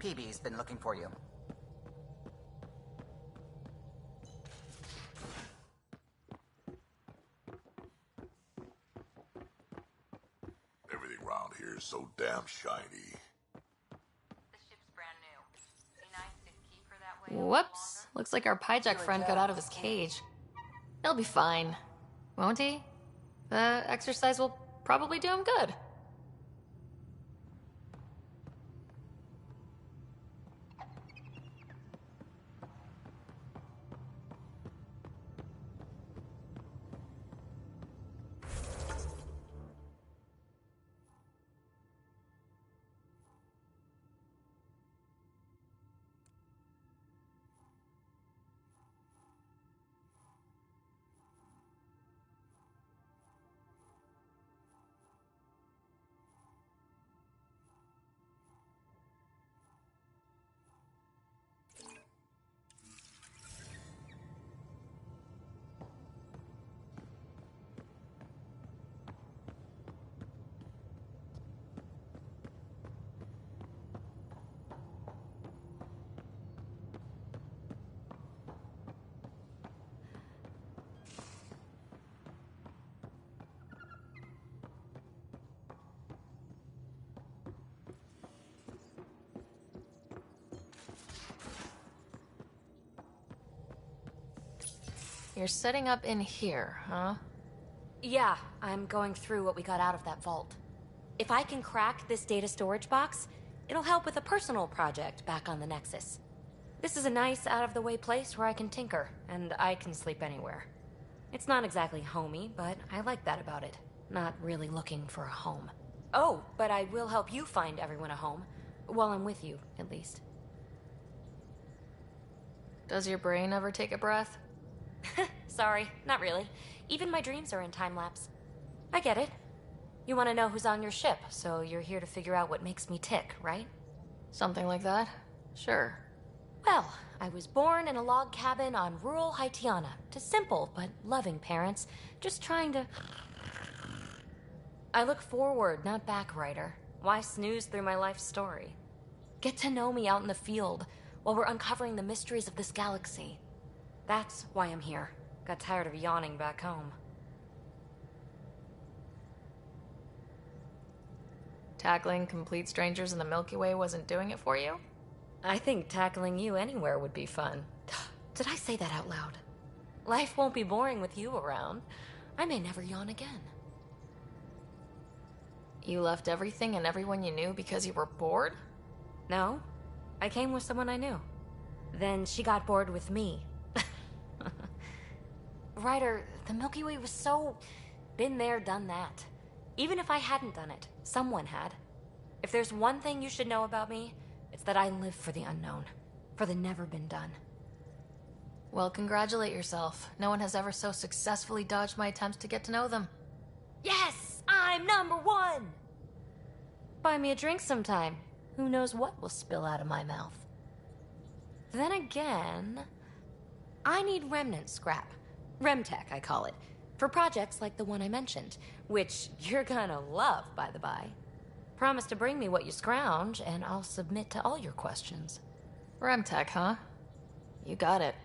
[SPEAKER 14] PB's been looking for you.
[SPEAKER 8] Everything around here is so damn shiny.
[SPEAKER 7] Whoops. Looks like our Pyjack friend got out of his cage. He'll be fine. Won't he? The exercise will probably do him good. You're setting up in here, huh?
[SPEAKER 10] Yeah, I'm going through what we got out of that vault. If I can crack this data storage box, it'll help with a personal project back on the Nexus. This is a nice, out-of-the-way place where I can tinker, and I can sleep anywhere. It's not exactly homey, but I like that about it. Not really looking for a home. Oh, but I will help you find everyone a home. While I'm with you, at least.
[SPEAKER 7] Does your brain ever take a breath?
[SPEAKER 10] Sorry, not really. Even my dreams are in time-lapse. I get it. You want to know who's on your ship, so you're here to figure out what makes me tick, right?
[SPEAKER 7] Something like that? Sure.
[SPEAKER 10] Well, I was born in a log cabin on rural Haitiana to simple but loving parents, just trying to... I look forward, not back, Ryder. Why snooze through my life story? Get to know me out in the field while we're uncovering the mysteries of this galaxy. That's why I'm here. Got tired of yawning back home.
[SPEAKER 7] Tackling complete strangers in the Milky Way wasn't doing it for you?
[SPEAKER 10] I think tackling you anywhere would be fun. Did I say that out loud? Life won't be boring with you around. I may never yawn again.
[SPEAKER 7] You left everything and everyone you knew because you were bored?
[SPEAKER 10] No. I came with someone I knew. Then she got bored with me. Ryder, the Milky Way was so... been there, done that. Even if I hadn't done it, someone had. If there's one thing you should know about me, it's that I live for the unknown. For the never been done.
[SPEAKER 7] Well, congratulate yourself. No one has ever so successfully dodged my attempts to get to know them.
[SPEAKER 10] Yes! I'm #1! Buy me a drink sometime. Who knows what will spill out of my mouth. Then again... I need remnant scrap. Remtech, I call it. For projects like the one I mentioned. Which you're gonna love, by the by. Promise to bring me what you scrounge, and I'll submit to all your questions.
[SPEAKER 7] Remtech, huh? You got it.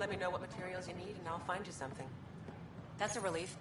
[SPEAKER 18] Let me know what materials you need and I'll find you something.
[SPEAKER 16] That's a relief.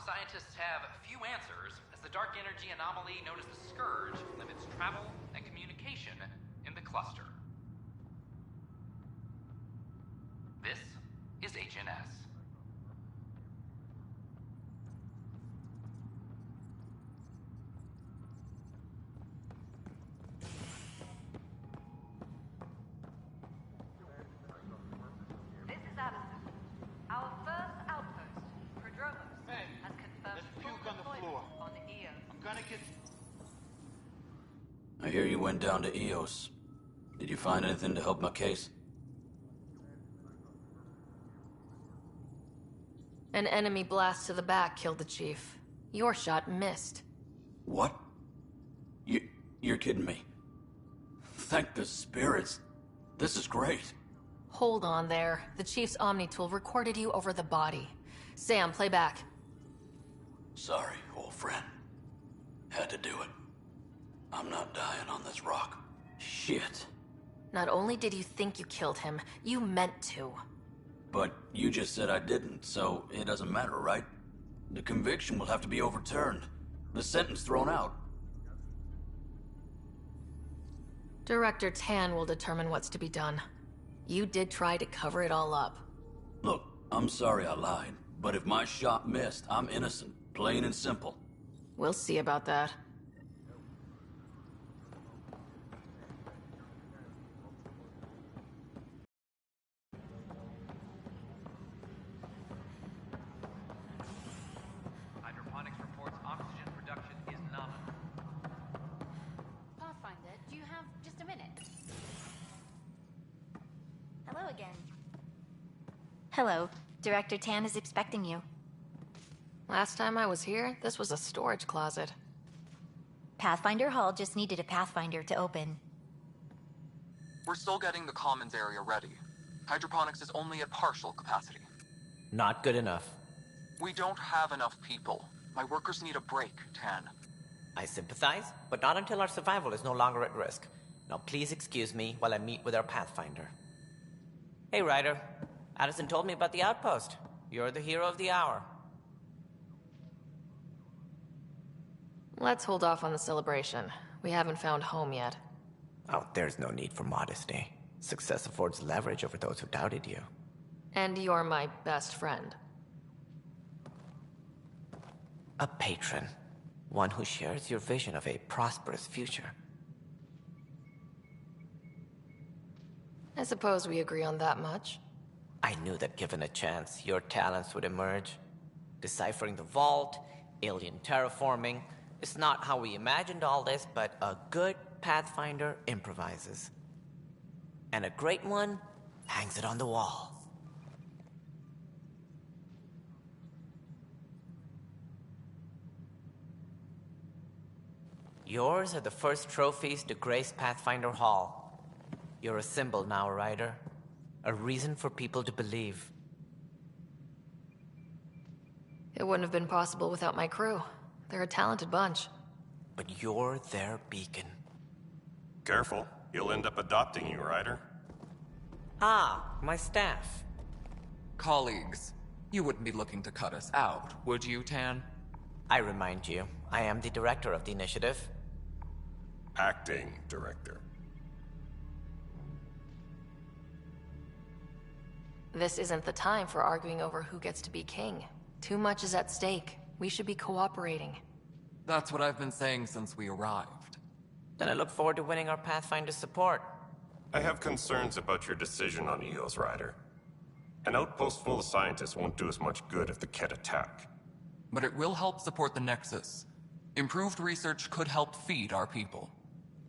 [SPEAKER 11] Scientists have few answers, as the dark energy anomaly known as the Scourge limits travel and communication in the cluster. This is HNS.
[SPEAKER 19] This is Addison. Our I hear you went down to EOS. Did you find anything to help my case?
[SPEAKER 7] An enemy blast to the back killed the chief. Your shot missed.
[SPEAKER 19] What? You're kidding me. Thank the spirits. This is great.
[SPEAKER 7] Hold on there. The chief's Omni tool recorded you over the body. Sam, play back.
[SPEAKER 19] Sorry, old friend. Had to do it. I'm not dying on this rock. Shit.
[SPEAKER 7] Not only did you think you killed him, you meant to.
[SPEAKER 19] But you just said I didn't, so it doesn't matter, right? The conviction will have to be overturned. The sentence thrown out.
[SPEAKER 7] Director Tan will determine what's to be done. You did try to cover it all up.
[SPEAKER 19] Look, I'm sorry I lied, but if my shot missed, I'm innocent. Plain and simple.
[SPEAKER 7] We'll see about that.
[SPEAKER 11] Hydroponics reports oxygen production is nominal.
[SPEAKER 20] Pathfinder, do you have just a minute? Hello again. Hello. Director Tan is expecting you.
[SPEAKER 7] Last time I was here, this was a storage closet.
[SPEAKER 20] Pathfinder Hall just needed a Pathfinder to open.
[SPEAKER 21] We're still getting the commons area ready. Hydroponics is only at partial capacity.
[SPEAKER 22] Not good enough.
[SPEAKER 21] We don't have enough people. My workers need a break, Tan.
[SPEAKER 22] I sympathize, but not until our survival is no longer at risk. Now please excuse me while I meet with our Pathfinder. Hey, Ryder. Addison told me about the outpost. You're the hero of the hour.
[SPEAKER 7] Let's hold off on the celebration. We haven't found home yet.
[SPEAKER 22] Oh, there's no need for modesty. Success affords leverage over those who doubted you.
[SPEAKER 7] And you're my best friend.
[SPEAKER 22] A patron. One who shares your vision of a prosperous future.
[SPEAKER 7] I suppose we agree on that much.
[SPEAKER 22] I knew that given a chance, your talents would emerge. Deciphering the vault, alien terraforming. It's not how we imagined all this, but a good Pathfinder improvises. And a great one hangs it on the wall. Yours are the first trophies to grace Pathfinder Hall. You're a symbol now, Ryder. A reason for people to believe.
[SPEAKER 7] It wouldn't have been possible without my crew. They're a talented bunch.
[SPEAKER 22] But you're their beacon.
[SPEAKER 23] Careful. He'll end up adopting you, Ryder.
[SPEAKER 22] Ah, my staff.
[SPEAKER 21] Colleagues, you wouldn't be looking to cut us out, would you, Tan?
[SPEAKER 22] I remind you, I am the director of the initiative.
[SPEAKER 23] Acting director.
[SPEAKER 7] This isn't the time for arguing over who gets to be king. Too much is at stake. We should be cooperating.
[SPEAKER 21] That's what I've been saying since we arrived.
[SPEAKER 22] Then I look forward to winning our Pathfinder support.
[SPEAKER 23] I have concerns about your decision on EOS, Ryder. An outpost full of scientists won't do us much good if the Ket attack.
[SPEAKER 21] But it will help support the Nexus. Improved research could help feed our people.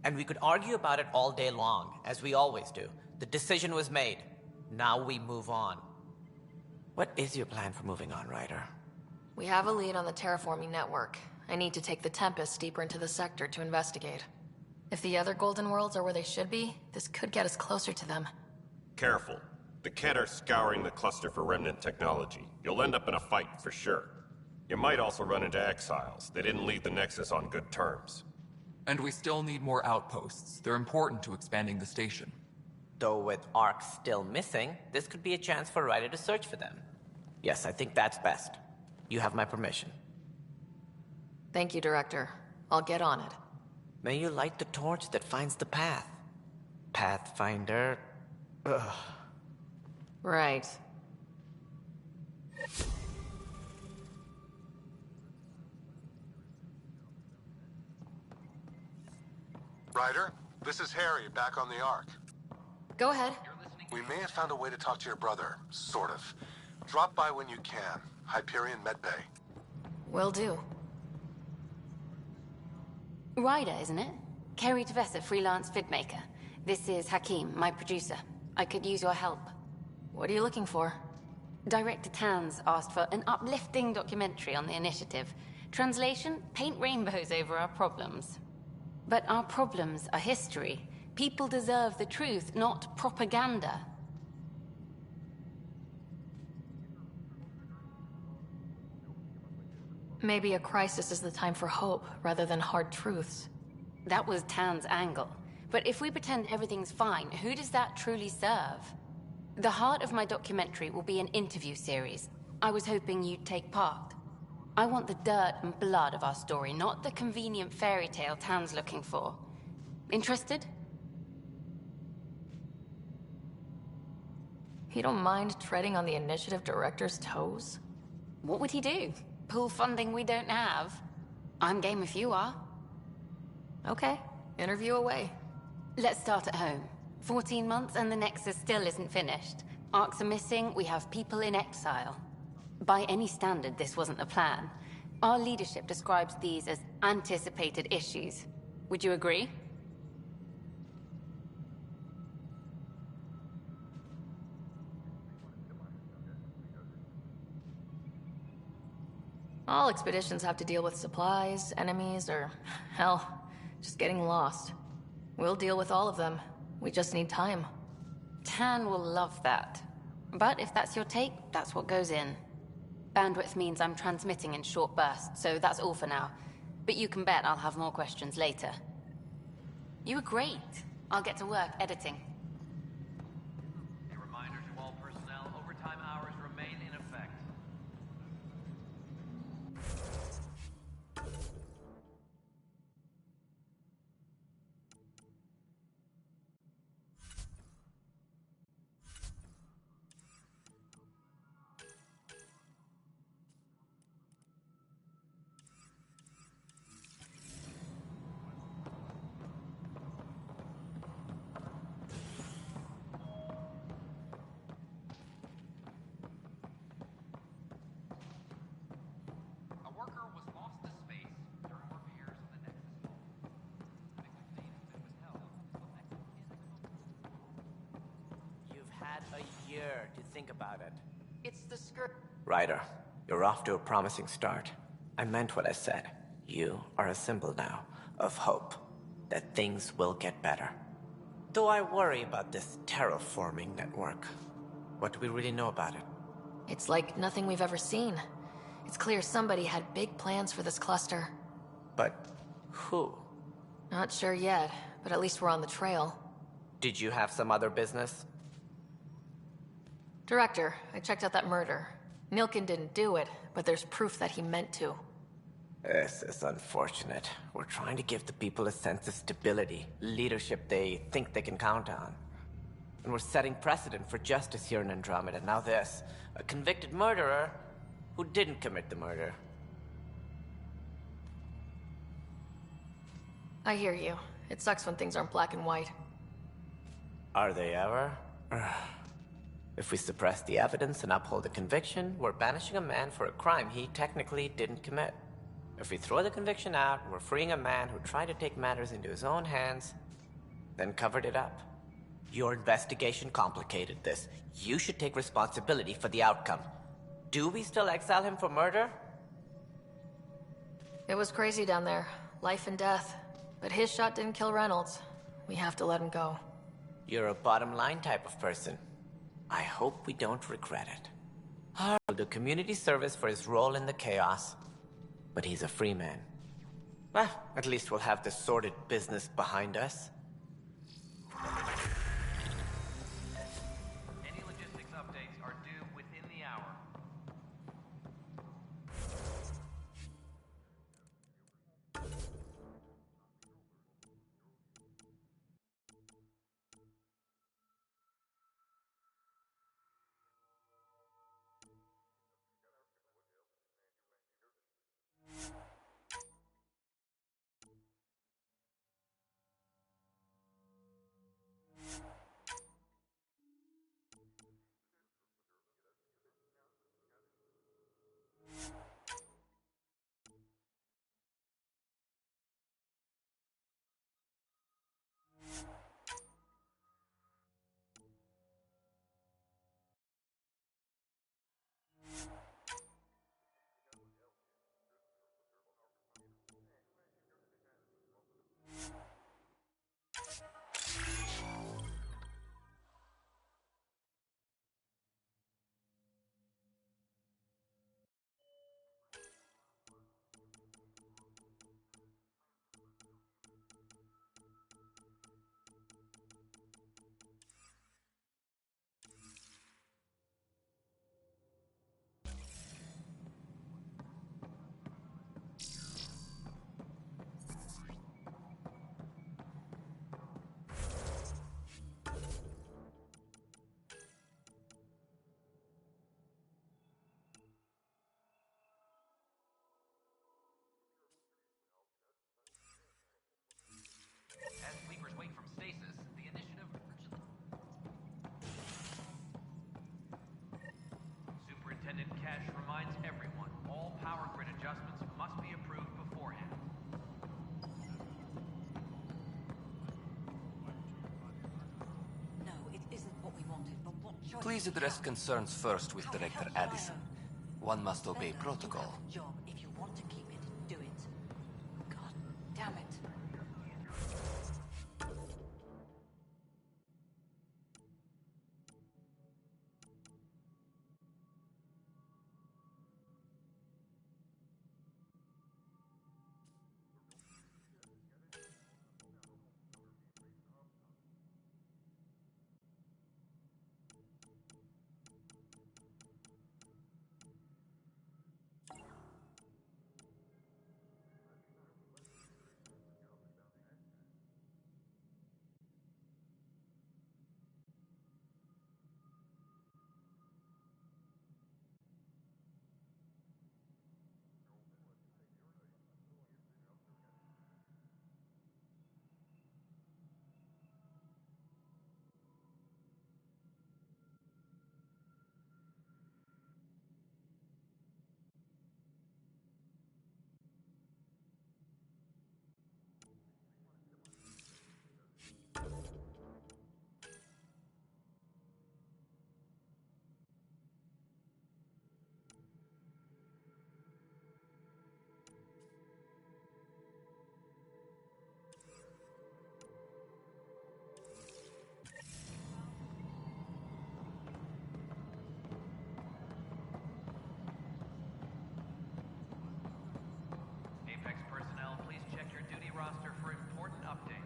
[SPEAKER 22] And we could argue about it all day long, as we always do. The decision was made. Now we move on. What is your plan for moving on, Ryder?
[SPEAKER 7] We have a lead on the terraforming network. I need to take the Tempest deeper into the sector to investigate. If the other Golden Worlds are where they should be, this could get us closer to them.
[SPEAKER 23] Careful. The Ket are scouring the cluster for remnant technology. You'll end up in a fight for sure. You might also run into exiles. They didn't leave the Nexus on good terms.
[SPEAKER 21] And we still need more outposts. They're important to expanding the station.
[SPEAKER 22] Though with Ark still missing, this could be a chance for Ryder to search for them. Yes, I think that's best. You have my permission.
[SPEAKER 7] Thank you, Director. I'll get on it.
[SPEAKER 22] May you light the torch that finds the path. Pathfinder... Ugh.
[SPEAKER 7] Right.
[SPEAKER 24] Ryder, this is Harry, back on the Ark.
[SPEAKER 7] Go ahead.
[SPEAKER 24] We may have found a way to talk to your brother, sort of. Drop by when you can. Hyperion Medbay.
[SPEAKER 7] Will do.
[SPEAKER 20] Ryder, isn't it?
[SPEAKER 10] Kerry Tavessa, freelance vidmaker. This is Hakim, my producer. I could use your help.
[SPEAKER 7] What are you looking for?
[SPEAKER 10] Director Tans asked for an uplifting documentary on the initiative. Translation, paint rainbows over our problems. But our problems are history. People deserve the truth, not propaganda.
[SPEAKER 7] Maybe a crisis is the time for hope, rather than hard truths.
[SPEAKER 10] That was Tan's angle. But if we pretend everything's fine, who does that truly serve? The heart of my documentary will be an interview series. I was hoping you'd take part. I want the dirt and blood of our story, not the convenient fairy tale Tan's looking for. Interested?
[SPEAKER 7] You don't mind treading on the initiative director's toes?
[SPEAKER 10] What would he do? Pull funding we don't have? I'm game if you are.
[SPEAKER 7] Okay, interview away.
[SPEAKER 10] Let's start at home. 14 months and the Nexus still isn't finished. Arcs are missing, we have people in exile. By any standard, this wasn't a plan. Our leadership describes these as anticipated issues. Would you agree?
[SPEAKER 7] All expeditions have to deal with supplies, enemies, or, hell, just getting lost. We'll deal with all of them. We just need time.
[SPEAKER 10] Tan will love that. But if that's your take, that's what goes in. Bandwidth means I'm transmitting in short bursts, so that's all for now. But you can bet I'll have more questions later. You were great. I'll get to work editing.
[SPEAKER 11] A reminder to all personnel, overtime hours remain in effect.
[SPEAKER 22] A year to think about it.
[SPEAKER 16] It's the skirt.
[SPEAKER 22] Ryder, you're off to a promising start. I meant what I said. You are a symbol now of hope that things will get better. Though I worry about this terraforming network. What do we really know about it?
[SPEAKER 7] It's like nothing we've ever seen. It's clear somebody had big plans for this cluster.
[SPEAKER 22] But who?
[SPEAKER 7] Not sure yet, but at least we're on the trail.
[SPEAKER 22] Did you have some other business?
[SPEAKER 7] Director, I checked out that murder. Nilkin didn't do it, but there's proof that he meant to.
[SPEAKER 22] This is unfortunate. We're trying to give the people a sense of stability, leadership they think they can count on. And we're setting precedent for justice here in Andromeda. Now this, a convicted murderer who didn't commit the murder.
[SPEAKER 7] I hear you. It sucks when things aren't black and white.
[SPEAKER 22] Are they ever? If we suppress the evidence and uphold the conviction, we're banishing a man for a crime he technically didn't commit. If we throw the conviction out, we're freeing a man who tried to take matters into his own hands, then covered it up. Your investigation complicated this. You should take responsibility for the outcome. Do we still exile him for murder?
[SPEAKER 7] It was crazy down there. Life and death. But his shot didn't kill Reynolds. We have to let him go.
[SPEAKER 22] You're a bottom line type of person. I hope we don't regret it. He'll do community service for his role in the chaos. But he's a free man. Well, at least we'll have the sordid business behind us.
[SPEAKER 11] Any logistics updates are due within the hour.
[SPEAKER 1] Please address concerns first with Director Addison. One must obey protocol.
[SPEAKER 9] Job. If you want to keep it, do it. God damn it.
[SPEAKER 11] Apex personnel, please check your duty roster for important updates.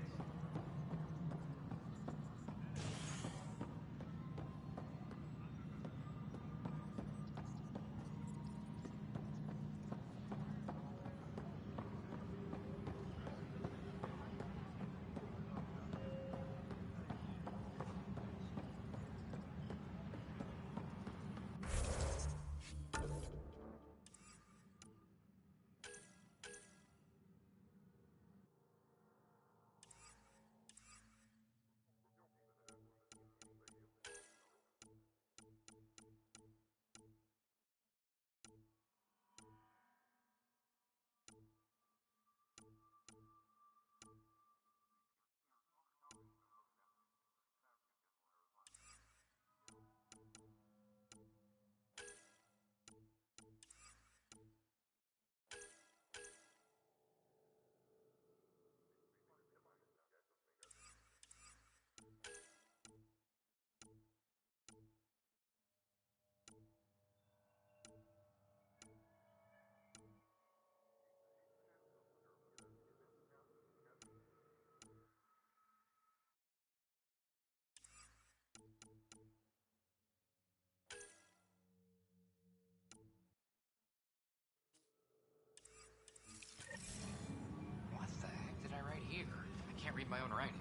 [SPEAKER 11] What the heck did I write here? I can't read my own writing.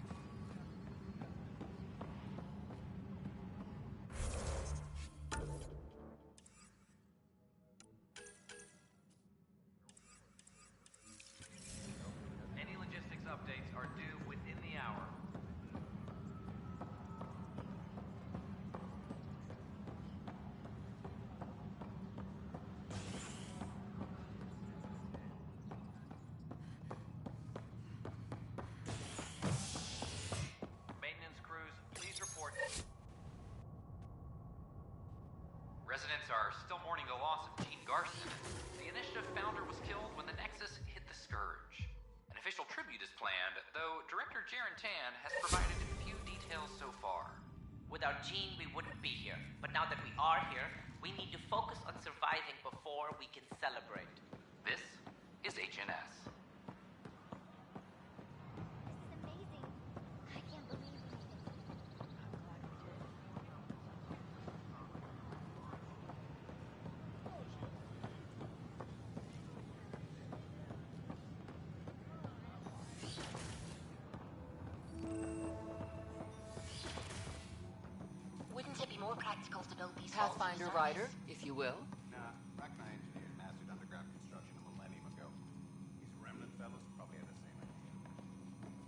[SPEAKER 11] Any logistics updates are due within the hour. Maintenance crews, please report. Residents are still mourning the loss of Gene Garson. The Initiative founder was killed when the Nexus hit the Scourge. An official tribute is planned, though Director Jaren Tan has provided few details so far.
[SPEAKER 22] Without Gene, we wouldn't be here. But now that we are here, we need to focus on surviving before we can celebrate.
[SPEAKER 11] This is HNS.
[SPEAKER 13] Wouldn't it be more practical to build these
[SPEAKER 18] Pathfinder
[SPEAKER 13] vaults
[SPEAKER 18] Rider, if you will.
[SPEAKER 5] Nah, Rachni engineered mastered underground construction a millennium ago. These remnant fellows probably had the same idea.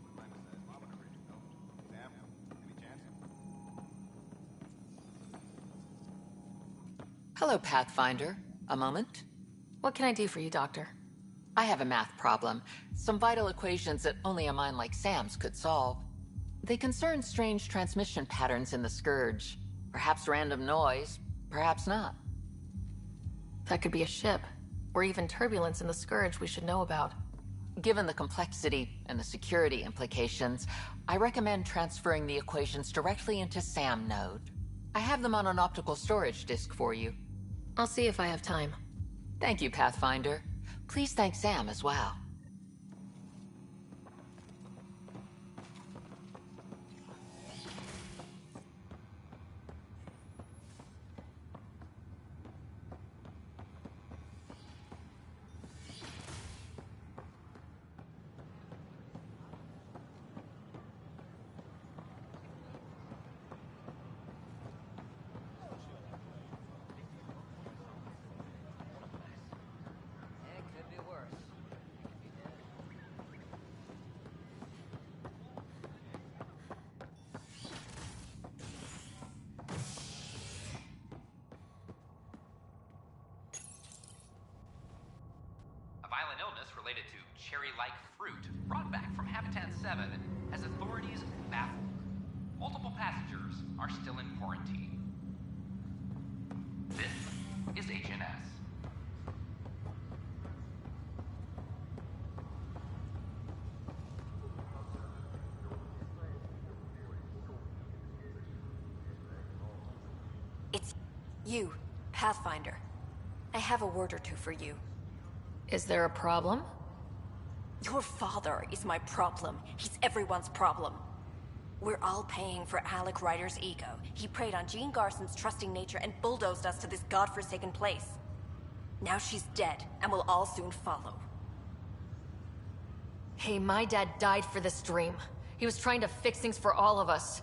[SPEAKER 5] Wouldn't mind a seismometer reading, though. Sam, any chance?
[SPEAKER 18] Hello, Pathfinder. A moment?
[SPEAKER 7] What can I do for you, Doctor?
[SPEAKER 18] I have a math problem. Some vital equations that only a mind like Sam's could solve. They concern strange transmission patterns in the Scourge. Perhaps random noise, perhaps not.
[SPEAKER 7] That could be a ship, or even turbulence in the Scourge we should know about.
[SPEAKER 18] Given the complexity and the security implications, I recommend transferring the equations directly into SAM node. I have them on an optical storage disk for you.
[SPEAKER 7] I'll see if I have time.
[SPEAKER 18] Thank you, Pathfinder. Please thank Sam as well.
[SPEAKER 11] A violent illness related to cherry-like fruit brought back from Habitat 7 has authorities baffled. Multiple passengers are still in quarantine. This is HNS.
[SPEAKER 3] It's you, Pathfinder. I have a word or two for you.
[SPEAKER 7] Is there a problem?
[SPEAKER 3] Your father is my problem. He's everyone's problem. We're all paying for Alec Ryder's ego. He preyed on Jean Garson's trusting nature and bulldozed us to this godforsaken place. Now she's dead, and we'll all soon follow.
[SPEAKER 7] Hey, my dad died for this dream. He was trying to fix things for all of us.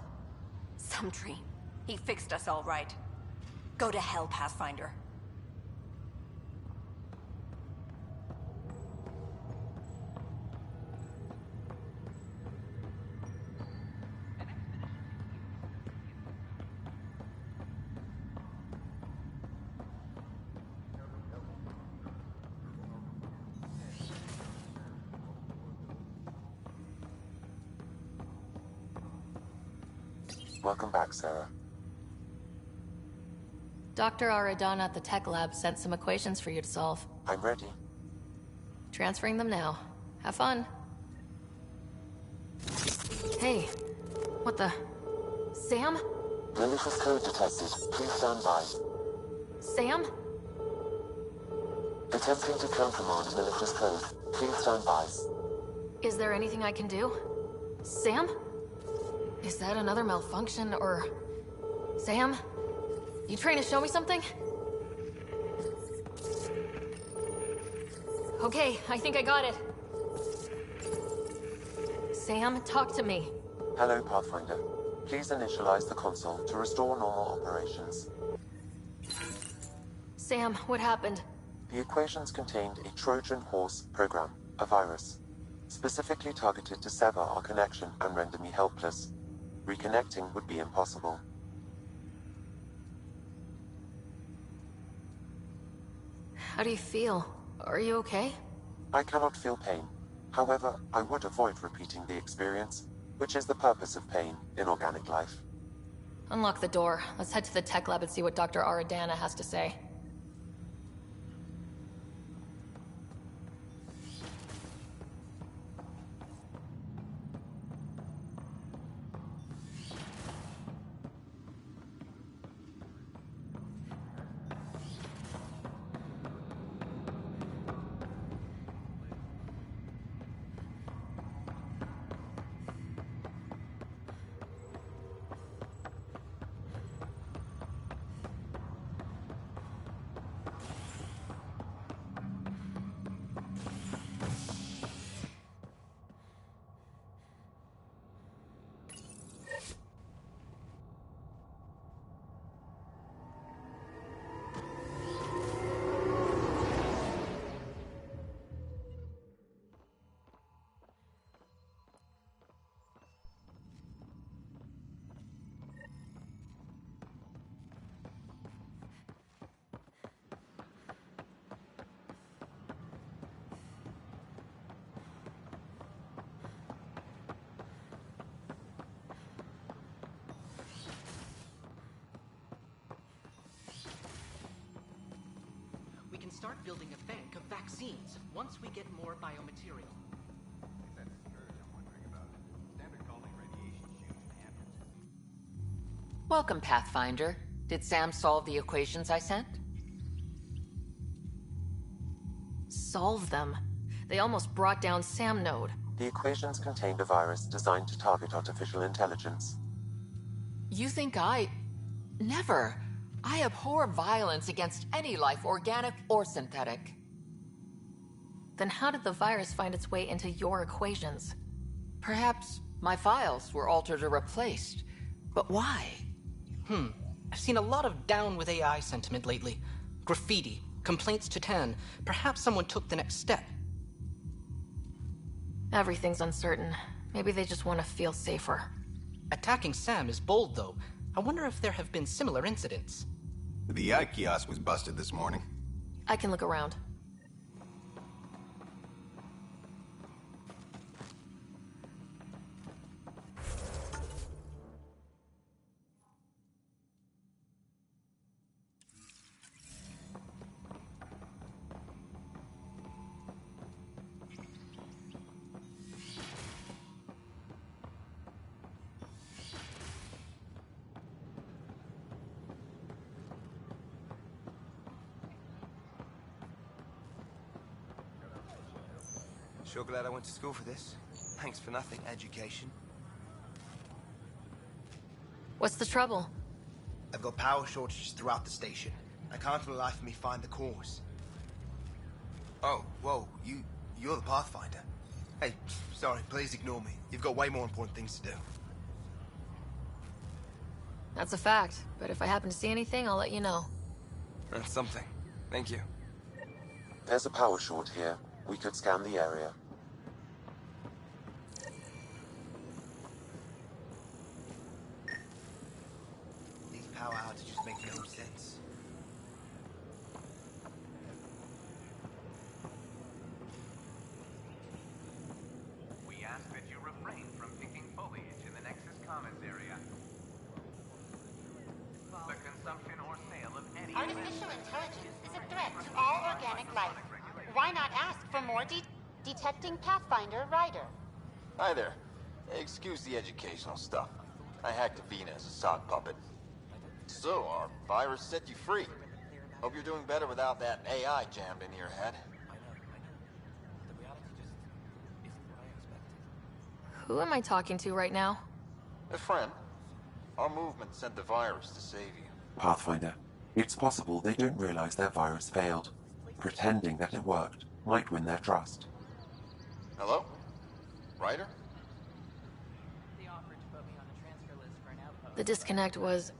[SPEAKER 3] Some dream. He fixed us all right. Go to hell, Pathfinder.
[SPEAKER 2] Welcome back, Sarah.
[SPEAKER 7] Dr. Aradana at the tech lab sent some equations for you to solve.
[SPEAKER 2] I'm ready.
[SPEAKER 7] Transferring them now. Have fun. Hey, what the... Sam?
[SPEAKER 2] Malicious code detected. Please stand by.
[SPEAKER 7] Sam?
[SPEAKER 2] Attempting to countermand malicious code. Please stand by.
[SPEAKER 7] Is there anything I can do? Sam? Is that another malfunction, or... Sam? You trying to show me something? Okay, I think I got it. Sam, talk to me.
[SPEAKER 2] Hello, Pathfinder. Please initialize the console to restore normal operations.
[SPEAKER 7] Sam, what happened?
[SPEAKER 2] The equations contained a Trojan horse program, a virus, specifically targeted to sever our connection and render me helpless. Reconnecting would be impossible.
[SPEAKER 7] How do you feel? Are you okay?
[SPEAKER 2] I cannot feel pain. However, I would avoid repeating the experience, which is the purpose of pain in organic life.
[SPEAKER 7] Unlock the door. Let's head to the tech lab and see what Dr. Aradana has to say.
[SPEAKER 4] start building a bank of vaccines once we get more biomaterial.
[SPEAKER 18] Welcome, Pathfinder. Did Sam solve the equations I sent?
[SPEAKER 7] Solve them? They almost brought down Sam Node.
[SPEAKER 2] The equations contained a virus designed to target artificial intelligence.
[SPEAKER 18] You think Never. I abhor violence against any life, organic or synthetic.
[SPEAKER 7] Then how did the virus find its way into your equations?
[SPEAKER 18] Perhaps my files were altered or replaced. But why?
[SPEAKER 4] I've seen a lot of down with AI sentiment lately. Graffiti, complaints to 10. Perhaps someone took the next step.
[SPEAKER 7] Everything's uncertain. Maybe they just want to feel safer.
[SPEAKER 4] Attacking Sam is bold, though. I wonder if there have been similar incidents.
[SPEAKER 5] The eye kiosk was busted this morning.
[SPEAKER 7] I can look around.
[SPEAKER 1] Sure glad I went to school for this. Thanks for nothing, education.
[SPEAKER 7] What's the trouble?
[SPEAKER 1] I've got power shortages throughout the station. I can't for the life of me find the cause. Oh, whoa, you're the Pathfinder. Hey, sorry, please ignore me. You've got way more important things to do.
[SPEAKER 7] That's a fact, but if I happen to see anything, I'll let you know.
[SPEAKER 1] That's something. Thank you.
[SPEAKER 2] There's a power short here. We could scan the area.
[SPEAKER 1] These power outages make no sense.
[SPEAKER 11] We ask that you refrain from picking foliage in the Nexus Commons area. The consumption or sale of any
[SPEAKER 6] Artificial intelligence is a threat to all organic life. Why not ask for more detecting Pathfinder Ryder?
[SPEAKER 12] Hi there. Excuse the educational stuff. I hacked Avina as a sock puppet. So, our virus set you free. Hope you're doing better without that AI jammed into your head.
[SPEAKER 7] Who am I talking to right now?
[SPEAKER 12] A friend. Our movement sent the virus to save you.
[SPEAKER 2] Pathfinder, it's possible they don't realize their virus failed. Pretending that it worked might win their trust.
[SPEAKER 12] Hello? Ryder?
[SPEAKER 7] The disconnect was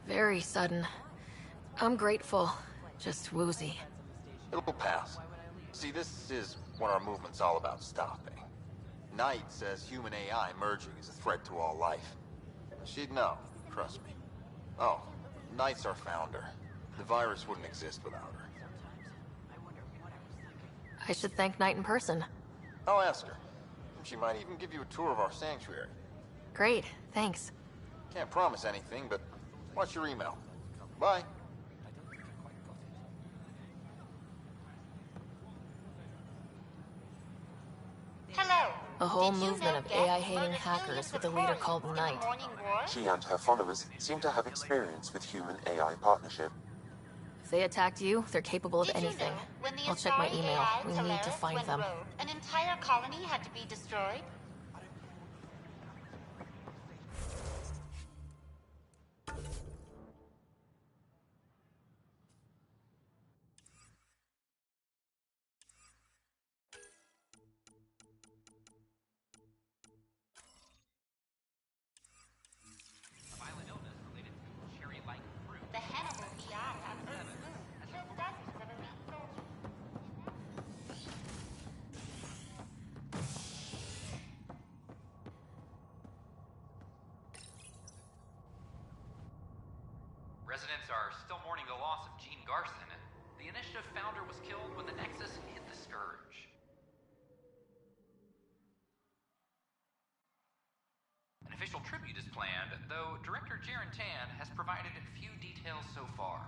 [SPEAKER 7] very sudden. I'm grateful, just woozy.
[SPEAKER 12] It'll pass. See, this is what our movement's all about stopping. Knight says human AI merging is a threat to all life. She'd know, trust me. Oh, Knight's our founder. The virus wouldn't exist without her.
[SPEAKER 7] I should thank Knight in person.
[SPEAKER 12] I'll ask her. She might even give you a tour of our sanctuary.
[SPEAKER 7] Great, thanks.
[SPEAKER 12] Can't promise anything, but watch your email. Bye.
[SPEAKER 6] Hello.
[SPEAKER 7] A whole movement of AI-hating hackers with a leader called Knight.
[SPEAKER 2] She and her followers seem to have experience with human-AI partnership.
[SPEAKER 7] If they attacked you, they're capable of anything. I'll check my email. We need to find them.
[SPEAKER 6] An entire colony had to be destroyed. The Hannibal AI on Earth's moon killed dozens of elite soldiers.
[SPEAKER 11] Residents are still mourning the loss of Gene Garson. The initiative founder was killed when the Nexus hit the Scourge. An official tribute is planned, though Director Jaren Tan has provided few details so far.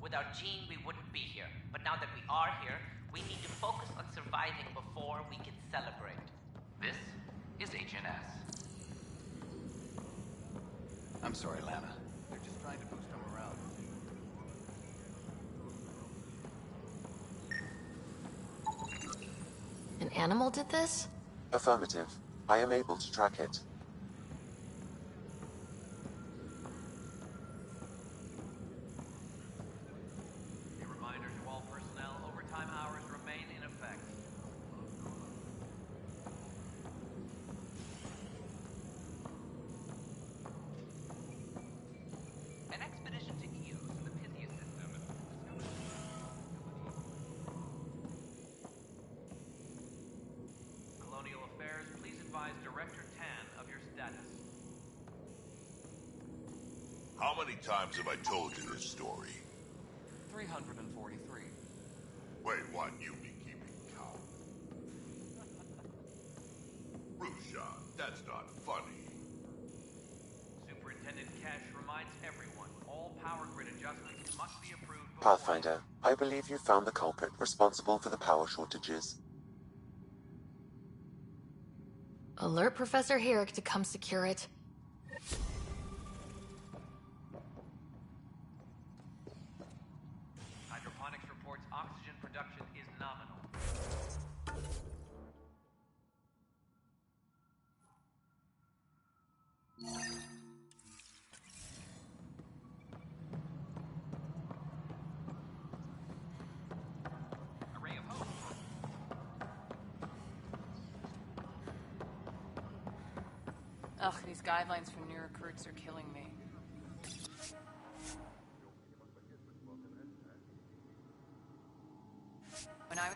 [SPEAKER 22] Without Jean, we wouldn't be here. But now that we are here, we need to focus on surviving before we can celebrate.
[SPEAKER 11] This is HNS.
[SPEAKER 5] I'm sorry, Lana. They're just trying to boost our morale.
[SPEAKER 7] An animal did this?
[SPEAKER 2] Affirmative. I am able to track it.
[SPEAKER 11] A reminder to all personnel, overtime hours remain in effect. An expedition to Eos, the Pythia system. Colonial Affairs, please advise Director Tan of your status.
[SPEAKER 8] How many times have I told you this story?
[SPEAKER 21] 343.
[SPEAKER 8] Wait, what? You be keeping count? Rusha, that's not funny.
[SPEAKER 11] Superintendent Cash reminds everyone, all power grid adjustments must be approved before...
[SPEAKER 2] Pathfinder, I believe you found the culprit responsible for the power shortages.
[SPEAKER 7] Alert Professor Herrick to come secure it.
[SPEAKER 11] Hydroponics reports oxygen production is nominal. A ray of hope.
[SPEAKER 16] Ugh, these guidelines for new recruits are killing me. When I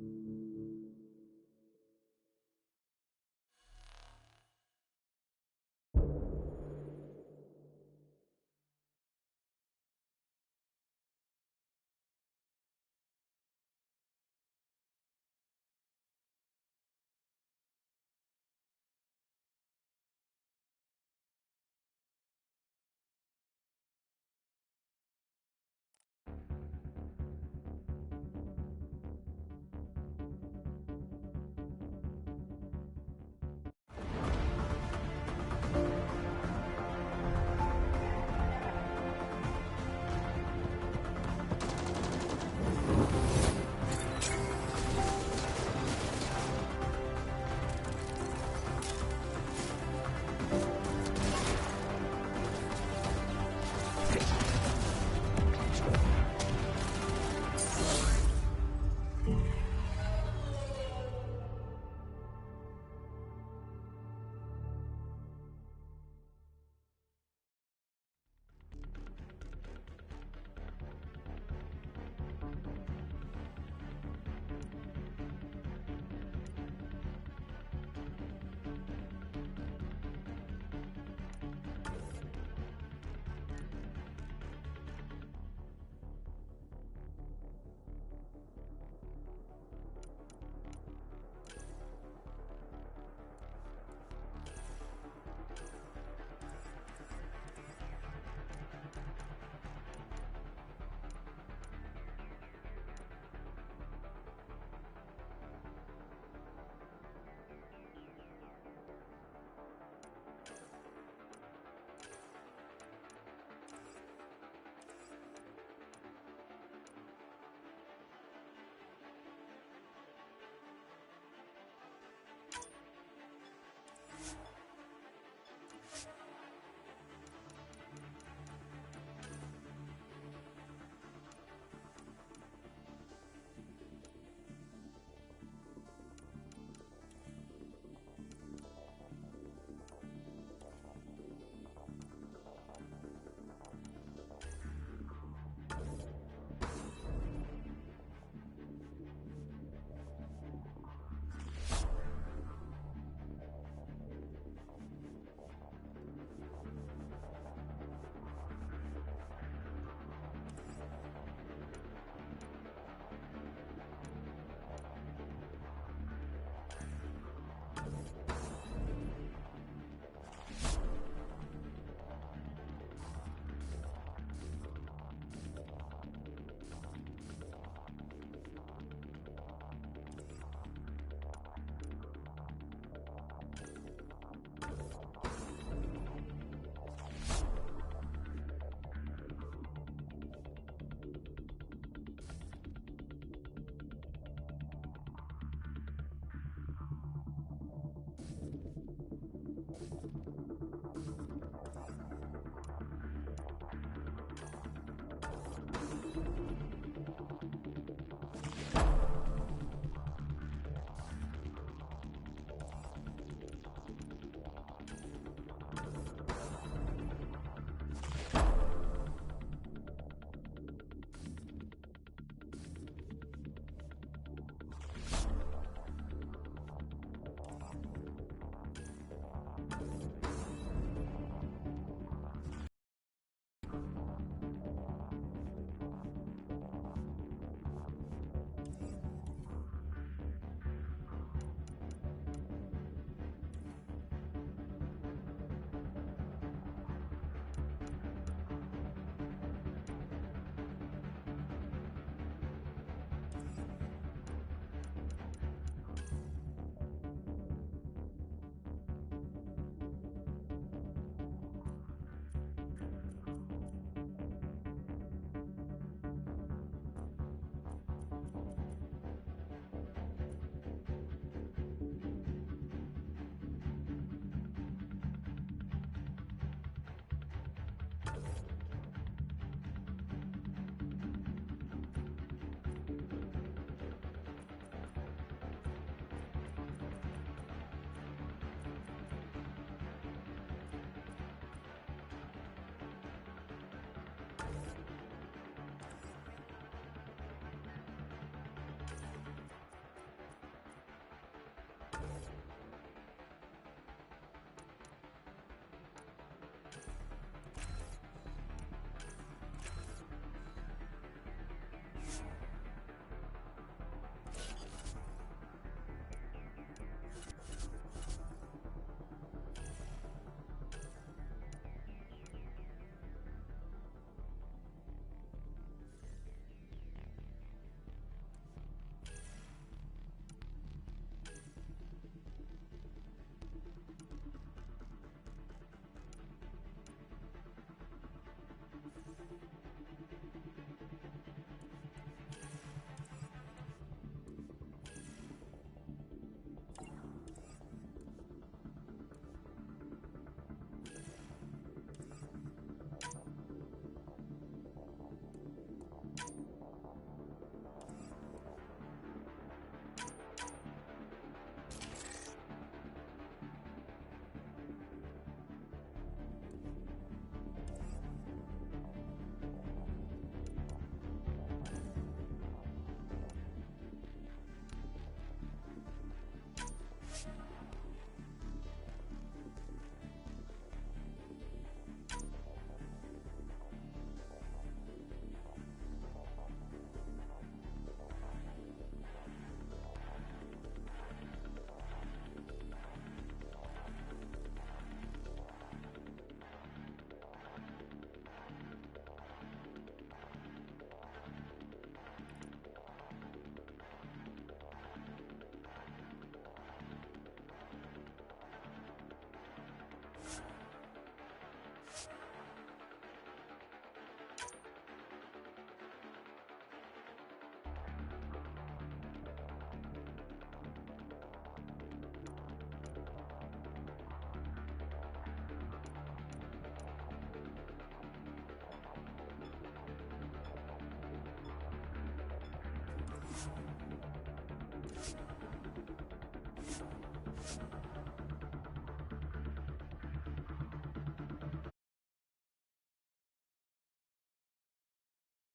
[SPEAKER 2] Thank you.